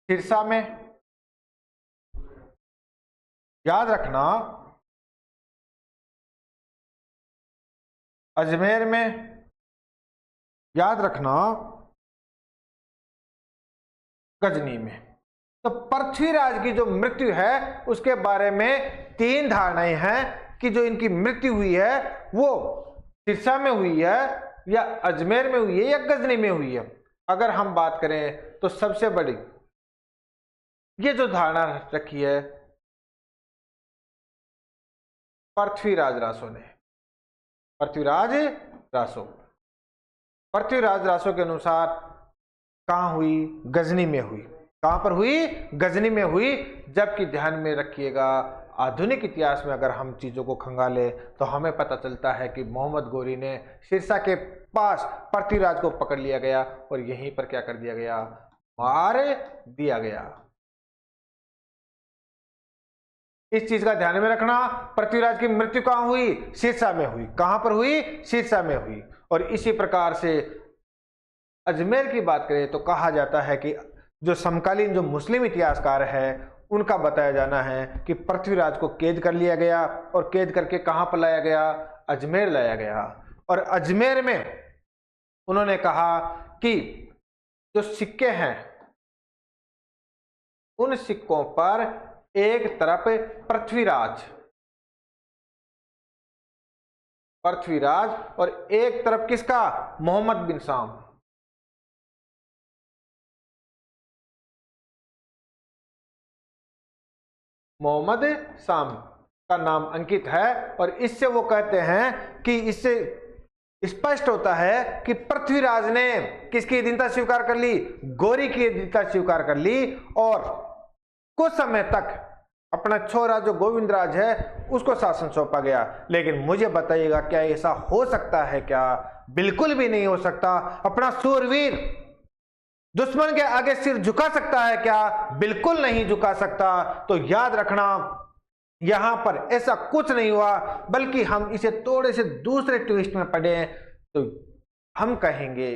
सिरसा में, याद रखना अजमेर में, याद रखना गजनी में। तो पृथ्वीराज की जो मृत्यु है उसके बारे में 3 धारणाएं हैं कि जो इनकी मृत्यु हुई है वो सिरसा में हुई है या अजमेर में हुई है या गजनी में हुई है। अगर हम बात करें तो सबसे बड़ी ये जो धारणा रखी है पृथ्वीराज रासो ने। पृथ्वीराज रासो के अनुसार कहाँ हुई? गजनी में हुई। कहाँ पर हुई? गजनी में हुई। जबकि ध्यान में रखिएगा, आधुनिक इतिहास में अगर हम चीज़ों को खंगाले तो हमें पता चलता है कि मोहम्मद गोरी ने सिरसा के पास पृथ्वीराज को पकड़ लिया गया और यहीं पर क्या कर दिया गया? मार दिया गया। इस चीज का ध्यान में रखना। पृथ्वीराज की मृत्यु कहां हुई? सिरसा में हुई। कहां पर हुई? सिरसा में हुई। और इसी प्रकार से अजमेर की बात करें तो कहा जाता है कि जो समकालीन जो मुस्लिम इतिहासकार है उनका बताया जाना है कि पृथ्वीराज को कैद कर लिया गया और कैद करके कहां पर लाया गया? अजमेर लाया गया। और अजमेर में उन्होंने कहा कि जो सिक्के हैं उन सिक्कों पर एक तरफ पृथ्वीराज और एक तरफ किसका? मोहम्मद बिन साम। मोहम्मद साम का नाम अंकित है। और इससे वो कहते हैं कि इससे स्पष्ट होता है कि पृथ्वीराज ने किसकी अधीनता स्वीकार कर ली? गोरी की अधीनता स्वीकार कर ली। और कुछ समय तक अपना छोरा जो गोविंदराज है उसको शासन सौंपा गया। लेकिन मुझे बताइएगा, क्या ऐसा हो सकता है? क्या? बिल्कुल भी नहीं हो सकता। अपना सूरवीर दुश्मन के आगे सिर झुका सकता है क्या? बिल्कुल नहीं झुका सकता। तो याद रखना, यहां पर ऐसा कुछ नहीं हुआ, बल्कि हम इसे थोड़े से दूसरे ट्विस्ट में पढ़े तो हम कहेंगे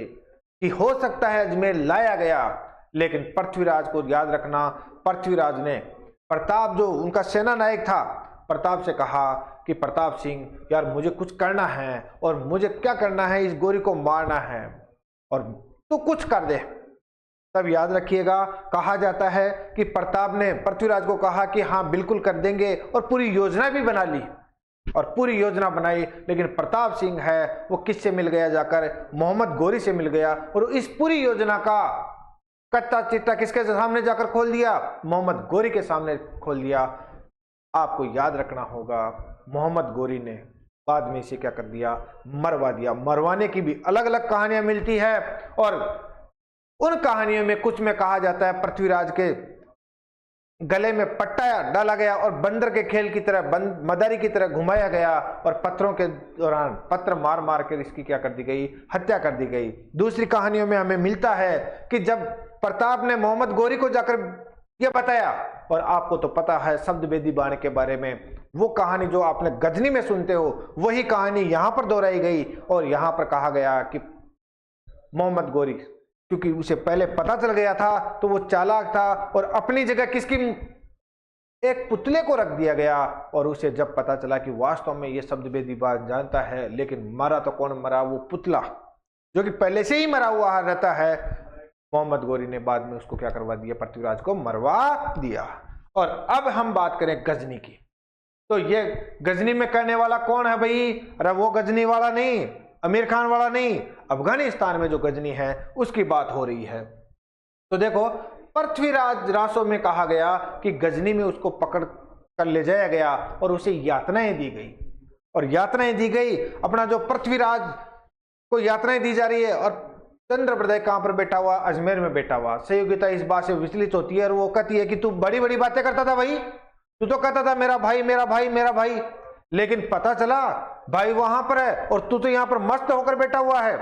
कि हो सकता है अजमेर लाया गया, लेकिन पृथ्वीराज को याद रखना, पृथ्वीराज ने प्रताप जो उनका सेना नायक था, प्रताप से कहा कि प्रताप सिंह यार मुझे कुछ करना है और मुझे क्या करना है? इस गोरी को मारना है और तू कुछ कर दे। तब याद रखिएगा, कहा जाता है कि प्रताप ने पृथ्वीराज को कहा कि हाँ बिल्कुल कर देंगे और पूरी योजना भी बना ली और पूरी योजना बनाई। लेकिन प्रताप सिंह है वो किससे मिल गया? जाकर मोहम्मद गोरी से मिल गया और इस पूरी योजना का कच्चा चिट्टा किसके सामने जाकर खोल दिया? मोहम्मद गोरी के सामने खोल दिया। आपको याद रखना होगा, मोहम्मद गोरी ने बाद में इसे क्या कर दिया? मरवा दिया। मरवाने की भी अलग अलग कहानियां मिलती है और उन कहानियों में कुछ में कहा जाता है पृथ्वीराज के गले में पट्टा डाला गया और बंदर के खेल की तरह, मदारी की तरह घुमाया गया और पत्थरों के दौरान पत्थर मार मार कर इसकी क्या कर दी गई? हत्या कर दी गई। दूसरी कहानियों में हमें मिलता है कि जब प्रताप ने मोहम्मद गोरी को जाकर यह बताया, और आपको तो पता है शब्द वेदी बाण के बारे में, वो कहानी जो आपने गजनी में सुनते हो वही कहानी यहां पर दोहराई गई और यहां पर कहा गया कि मोहम्मद गोरी, क्योंकि उसे पहले पता चल गया था तो वो चालाक था और अपनी जगह किसकी? एक पुतले को रख दिया गया। और उसे जब पता चला कि वास्तव में ये शब्द वेदी बात जानता है, लेकिन मरा तो कौन मरा? वो पुतला जो कि पहले से ही मरा हुआ रहता है। मोहम्मद गोरी ने बाद में उसको क्या करवा दिया? पृथ्वीराज को मरवा दिया। और अब हम बात करें गजनी की, तो ये गजनी में करने वाला कौन है भाई? अरे वो गजनी वाला नहीं, आमिर खान वाला नहीं, अफगानिस्तान में जो गजनी है उसकी बात हो रही है। तो देखो, पृथ्वीराज रासो में कहा गया कि गजनी में उसको पकड़ कर ले जाया गया और उसे यातनाएं दी गई। और यातनाएं दी गई, अपना जो पृथ्वीराज को यातनाएं दी जा रही है और चंद्रप्रदय कहां पर बैठा हुआ? अजमेर में बैठा हुआ। सहयोगिता इस बात से विचलित होती है और वो कहती है कि तू बड़ी बड़ी बातें करता था भाई, तू तो कहता था मेरा भाई मेरा भाई मेरा भाई, लेकिन पता चला भाई वहां पर है और तू तो यहां पर मस्त होकर बैठा हुआ है।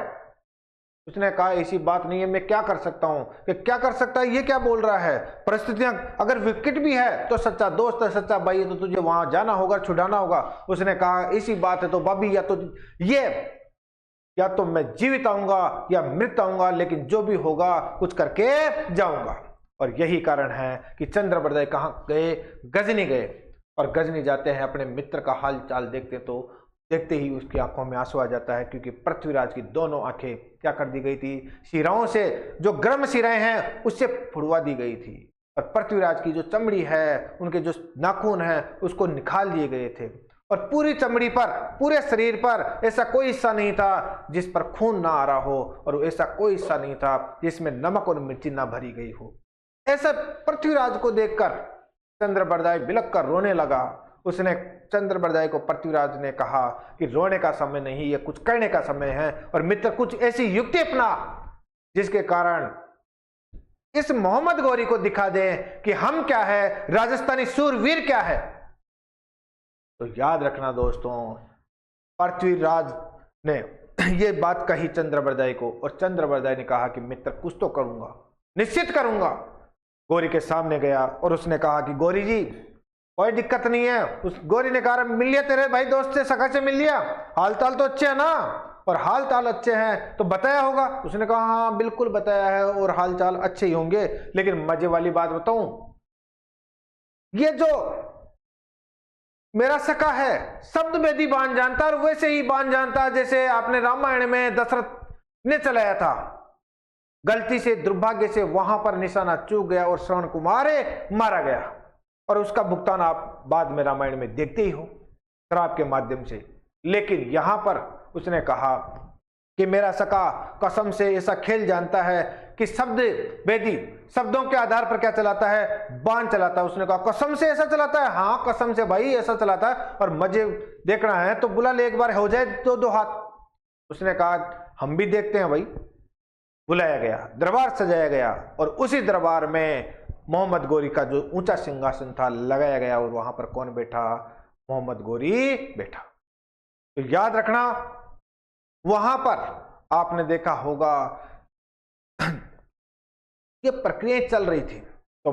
उसने कहा ऐसी बात नहीं है, मैं क्या कर सकता हूं? कि क्या कर सकता है? ये क्या बोल रहा है? परिस्थितियां अगर विकट भी है तो सच्चा दोस्त है, सच्चा भाई है, तो तुझे वहां जाना होगा, छुड़ाना होगा। उसने कहा ऐसी बात है तो भाभी, या तो मैं जीवित आऊंगा या मृत आऊंगा, लेकिन जो भी होगा कुछ करके जाऊंगा। और यही कारण है कि चंद्रप्रदय कहां गए? गजनी गए। और गजनी जाते हैं, अपने मित्र का हाल चाल देखते तो देखते ही उसकी आंखों में आंसू आ जाता है, क्योंकि पृथ्वीराज की दोनों आंखें क्या कर दी गई थी? शिराओं से, जो गर्म शिराएं हैं उससे फुड़वा दी गई थी। और पृथ्वीराज की जो चमड़ी है, उनके जो नाखून है, उसको निकाल दिए गए थे। और पूरी चमड़ी पर, पूरे शरीर पर ऐसा कोई हिस्सा नहीं था जिस पर खून ना आ रहा हो, और ऐसा कोई हिस्सा नहीं था जिसमें नमक और मिर्ची ना भरी गई हो। ऐसा पृथ्वीराज को देखकर चंद्रप्रदय बिलख कर रोने लगा। उसने चंद्रप्रदय को, पृथ्वीराज ने कहा कि रोने का समय नहीं, ये कुछ करने का समय है, और मित्र कुछ ऐसी युक्ति अपना जिसके कारण इस मोहम्मद गौरी को दिखा दें कि हम क्या है, राजस्थानी सूरवीर क्या है। तो याद रखना दोस्तों, पृथ्वीराज ने ये बात कही चंद्रबरदाई को, और चंद्रबरदाई ने कहा कि मित्र कुछ तो करूंगा, निश्चित करूंगा। गौरी के सामने गया और उसने कहा कि गौरी जी कोई दिक्कत नहीं है। उस गौरी ने कहा मिल लिया तेरे भाई दोस्त से, सखा से मिल लिया, हाल ताल तो अच्छे है ना, और हाल ताल अच्छे हैं तो बताया होगा। उसने कहा हाँ बिल्कुल बताया है और हाल चाल अच्छे ही होंगे, लेकिन मजे वाली बात बताऊं, ये जो मेरा सखा है शब्द वेदी बाण जानता, और वैसे ही बाण जानता जैसे आपने रामायण में दशरथ ने चलाया था। गलती से दुर्भाग्य से वहां पर निशाना चूक गया और श्रवण कुमार मारा गया, और उसका भुगतान आप बाद में रामायण में देखते ही हो श्राप के माध्यम से। लेकिन यहां पर उसने कहा कि मेरा सखा कसम से ऐसा खेल जानता है कि शब्द वेदी शब्दों के आधार पर क्या चलाता है, बाण चलाता है। उसने कहा कसम से ऐसा चलाता है, हाँ कसम से भाई ऐसा चलाता है, और मजे देखना है तो बुला ले, एक बार हो जाए तो दो हाथ। उसने कहा हम भी देखते हैं भाई। बुलाया गया, दरबार सजाया गया, और उसी दरबार में मोहम्मद गौरी का जो ऊंचा सिंहासन था लगाया गया, और वहां पर कौन बैठा, मोहम्मद गौरी बैठा। तो याद रखना, वहां पर आपने देखा होगा ये प्रक्रियाएं चल रही थी। तो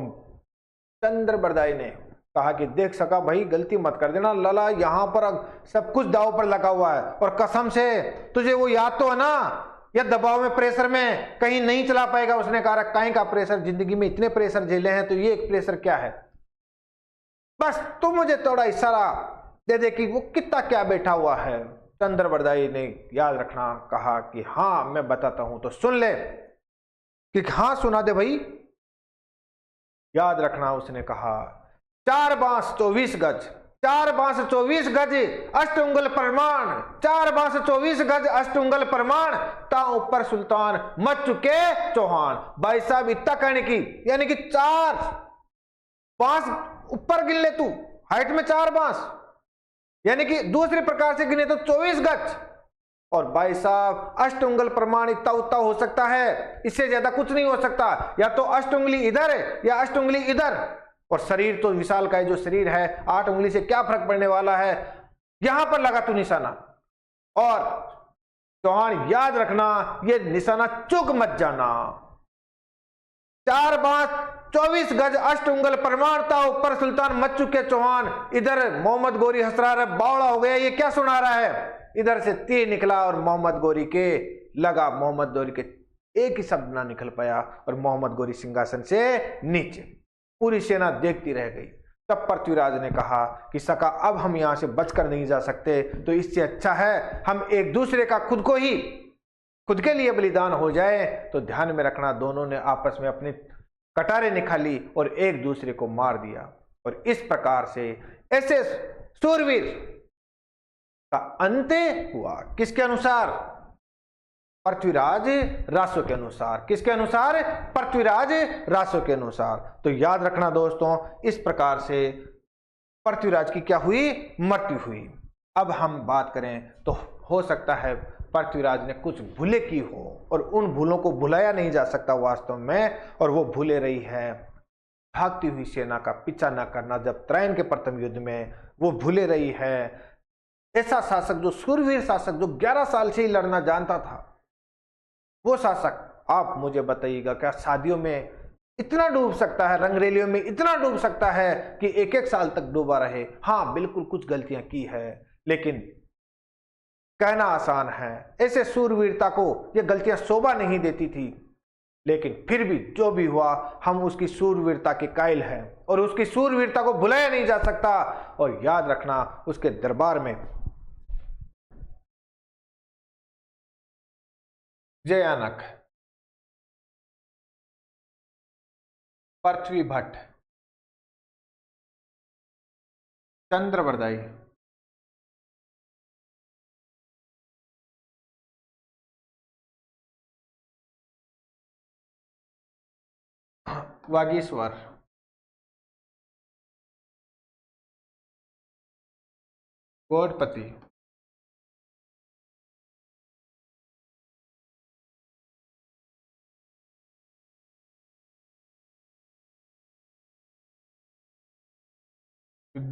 चंद्रबरदाई ने कहा कि देख सका भाई गलती मत कर देना, लला यहां पर सब कुछ दांव पर लगा हुआ है, और कसम से तुझे वो याद तो है ना, या दबाव में प्रेशर में कहीं नहीं चला पाएगा। उसने कहा कहीं का प्रेशर, जिंदगी में इतने प्रेशर झेले हैं तो ये एक प्रेशर क्या है, बस तू मुझे थोड़ा इशारा दे दे कि वो कितना क्या बैठा हुआ है। चंद्रबरदाई ने याद रखना कहा कि हाँ मैं बताता हूं, तो सुन ले। कि हाँ सुना दे भाई। याद रखना, उसने कहा 4 बांस 24 गज, 4 बांस 24 गज अष्ट उंगल प्रमाण, 4 बांस 24 गज अष्ट उंगल प्रमाण, ता ऊपर सुल्तान मच चुके चौहान। भाई साहब इतना कहने की, यानी कि 4 बांस ऊपर गिन ले तू, हाइट में 4 बांस, यानी कि दूसरे प्रकार से गिने तो 24 गज। और भाई साहब अष्ट उंगल प्रमाण इतना उतना हो सकता है, इससे ज्यादा कुछ नहीं हो सकता। या तो अष्ट उंगली इधर है या अष्ट उंगली इधर, और शरीर तो विशाल का है जो शरीर है, 8 उंगली से क्या फर्क पड़ने वाला है। यहां पर लगा तू निशाना, और चौहान याद रखना ये निशाना चूक मत जाना। 4 बांस 24 गज अष्ट उंगल प्रमाणता ऊपर सुल्तान मच चुके चौहान। इधर मोहम्मद गौरी हंस रहा है, बावड़ा हो गया, ये क्या सुना रहा है। इधर से तीर निकला और मोहम्मद गौरी के लगा, मोहम्मद गौरी के एक ही शब्द ना निकल पाया, और मोहम्मद गौरी सिंहासन से नीचे। पूरी सेना देखती रह गई। तब पृथ्वीराज ने कहा कि सका अब हम यहां से बचकर नहीं जा सकते, तो इससे अच्छा है हम एक दूसरे का खुद के लिए बलिदान हो जाए। तो ध्यान में रखना, दोनों ने आपस में अपनी कटारें निकाली और एक दूसरे को मार दिया, और इस प्रकार से ऐसे सूरवीर का अंत हुआ। किसके अनुसार, पृथ्वीराज रासो के अनुसार। किसके अनुसार, पृथ्वीराज रासो के अनुसार। तो याद रखना दोस्तों, इस प्रकार से पृथ्वीराज की क्या हुई, मृत्यु हुई। अब हम बात करें तो हो सकता है पृथ्वीराज ने कुछ भूले की हो, और उन भूलों को भुलाया नहीं जा सकता वास्तव में, और वो भूले रही है भागती हुई सेना का पीछा न करना। जब त्रयन के प्रथम युद्ध में वो भूले रही है ऐसा शासक, जो सूरवीर शासक, जो 11 साल से ही लड़ना जानता था, वो शासक आप मुझे बताइएगा क्या शादियों में इतना डूब सकता है, रंगरेलियों में इतना डूब सकता है कि 1-1 साल तक डूबा रहे। हाँ बिल्कुल कुछ गलतियां की है, लेकिन कहना आसान है। ऐसे सूरवीरता को ये गलतियां शोभा नहीं देती थी, लेकिन फिर भी जो भी हुआ हम उसकी सूरवीरता के कायल हैं, और उसकी सूरवीरता को भुलाया नहीं जा सकता। और याद रखना, उसके दरबार में जयानक, पृथ्वी भट्ट, चंद्रबरदाई, वागीश्वर, गौड़पति,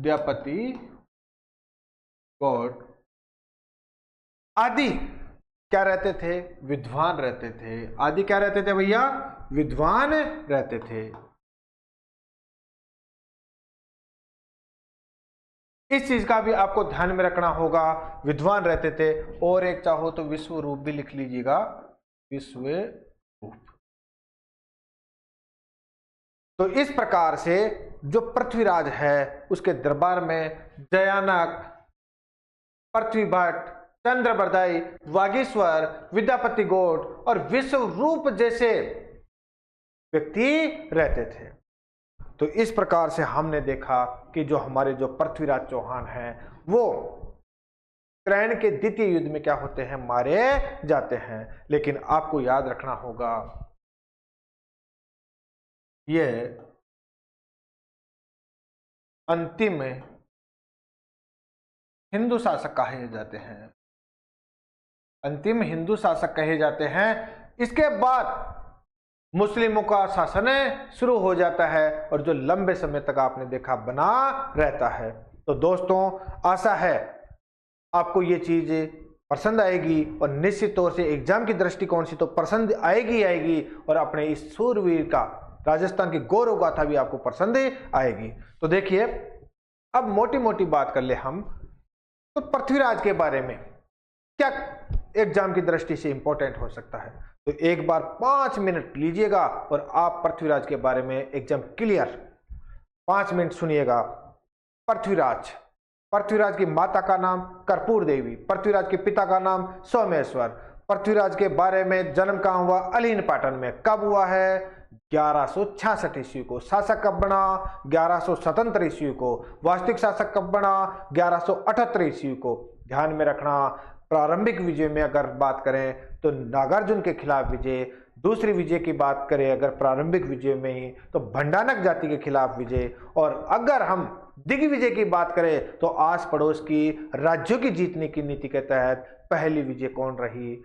विद्यापति गौड़ आदि क्या रहते थे? विद्वान रहते थे। आदि क्या रहते थे भैया? विद्वान रहते थे। इस चीज का भी आपको ध्यान में रखना होगा, विद्वान रहते थे। और एक चाहो तो विश्व रूप भी लिख लीजिएगा, विश्व रूप। तो इस प्रकार से जो पृथ्वीराज है उसके दरबार में जयानक, पृथ्वी भट्ट, चंद्रबरदाई, वागीश्वर, विद्यापति गौड़ और विश्व रूप जैसे व्यक्ति रहते थे। तो इस प्रकार से हमने देखा कि जो हमारे जो पृथ्वीराज चौहान हैं वो त्रैण के द्वितीय युद्ध में क्या होते हैं? मारे जाते हैं। लेकिन आपको याद रखना होगा ये अंतिम हिंदू शासक कहे जाते हैं, अंतिम हिंदू शासक कहे जाते हैं। इसके बाद मुस्लिमों का शासन शुरू हो जाता है और जो लंबे समय तक आपने देखा बना रहता है। तो दोस्तों आशा है आपको ये चीज पसंद आएगी और निश्चित तौर से एग्जाम की दृष्टिकोण से तो पसंद आएगी और अपने इस सूरवीर का राजस्थान की गौरव गाथा भी आपको पसंद आएगी। तो देखिए अब मोटी मोटी बात कर ले हम, तो पृथ्वीराज के बारे में क्या एग्जाम की दृष्टि से इंपॉर्टेंट हो सकता है। तो एक बार 5 मिनट लीजिएगा और आप पृथ्वीराज के बारे में एकदम क्लियर 5 मिनट सुनिएगा। पृथ्वीराज, पृथ्वीराज की माता का नाम कर्पूर देवी, पृथ्वीराज के पिता का नाम सोमेश्वर। पृथ्वीराज के बारे में जन्म कहाँ हुआ? अलीन पाटन में। कब हुआ है? 1166 ईस्वी को। शासक कब बना? 1177 ईस्वी को। वास्तविक शासक कब बना? 1178 ईस्वी को। ध्यान में रखना, प्रारंभिक विजय में अगर बात करें तो नागार्जुन के खिलाफ विजय, दूसरी विजय की बात करें अगर प्रारंभिक विजय में ही तो भंडानक जाति के खिलाफ विजय, और अगर हम दिग्विजय की बात करें तो आस पड़ोस की राज्यों की जीतने की नीति के तहत पहली विजय कौन रही?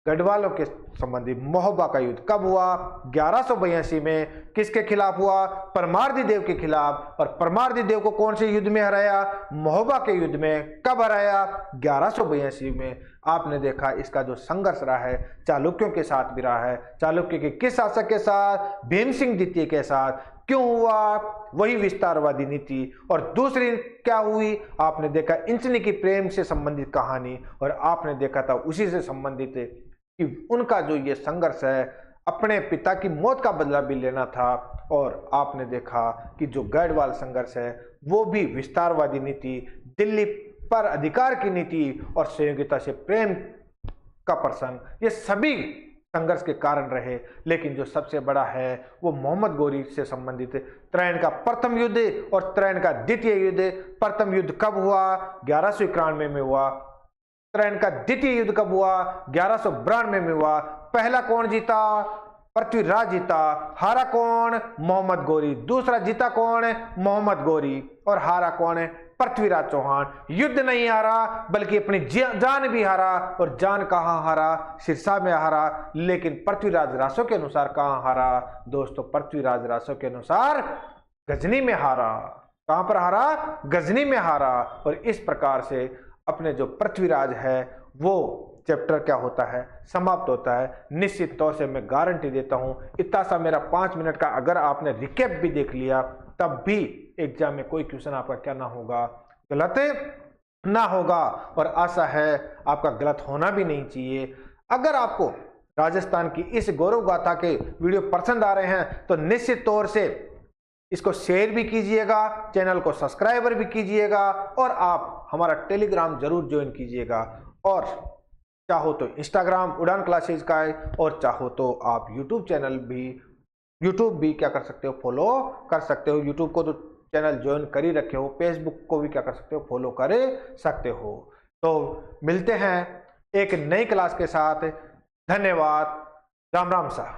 गढ़वालों के संबंधी महोबा का युद्ध कब हुआ? 1182 में। किसके खिलाफ हुआ? परमार्दी देव के खिलाफ। और परमार्दी देव को कौन से युद्ध में हराया? महोबा के युद्ध में। कब हराया? 1182 में। आपने देखा इसका जो संघर्ष रहा है चालुक्यों के साथ भी रहा है। चालुक्य के किस शासक के साथ? भीम सिंह द्वितीय के साथ। क्यों हुआ? वही विस्तारवादी नीति। और दूसरी क्या हुई? आपने देखा इंचनी की प्रेम से संबंधित कहानी, और आपने देखा था उसी से संबंधित कि उनका जो ये संघर्ष है अपने पिता की मौत का बदला भी लेना था। और आपने देखा कि जो गढ़वाल संघर्ष है वो भी विस्तारवादी नीति, दिल्ली पर अधिकार की नीति और सहयोगिता से प्रेम का प्रसंग, ये सभी संघर्ष के कारण रहे। लेकिन जो सबसे बड़ा है वो मोहम्मद गौरी से संबंधित त्रैण का प्रथम युद्ध और त्रैण का द्वितीय युद्ध। प्रथम युद्ध कब हुआ? 1191 में हुआ। त्रैण का द्वितीय युद्ध कब हुआ? 1192 में हुआ। पहला कौन जीता? पृथ्वीराज जीता। हारा कौन? मोहम्मद गौरी। दूसरा जीता कौन? मोहम्मद गौरी। और हारा कौन है? पृथ्वीराज चौहान। युद्ध नहीं हारा बल्कि अपनी जान भी हारा। और जान कहां हारा? सिरसा में हारा। लेकिन पृथ्वीराज रासों के अनुसार कहां हारा? दोस्तों पृथ्वीराज रासों के अनुसार गजनी में हारा। कहां पर हारा? गजनी में हारा। और इस प्रकार से अपने जो पृथ्वीराज है वो चैप्टर क्या होता है? समाप्त होता है। निश्चित तौर से मैं गारंटी देता हूं इतना सा मेरा 5 मिनट का अगर आपने रिकैप भी देख लिया तब भी एग्जाम में कोई क्वेश्चन आपका क्या ना होगा? गलत ना होगा। और आशा है आपका गलत होना भी नहीं चाहिए। अगर आपको राजस्थान की इस गौरव गाथा के वीडियो पसंद आ रहे हैं तो निश्चित तौर से इसको शेयर भी कीजिएगा, चैनल को सब्सक्राइबर भी कीजिएगा और आप हमारा टेलीग्राम जरूर ज्वाइन कीजिएगा। और चाहो तो इंस्टाग्राम उड़ान क्लासेज का है, और चाहो तो आप यूट्यूब चैनल भी क्या कर सकते हो? फॉलो कर सकते हो। यूट्यूब को तो चैनल ज्वाइन कर ही रखे हो, फेसबुक को भी क्या कर सकते हो? फॉलो कर सकते हो। तो मिलते हैं एक नई क्लास के साथ। धन्यवाद। राम राम सा।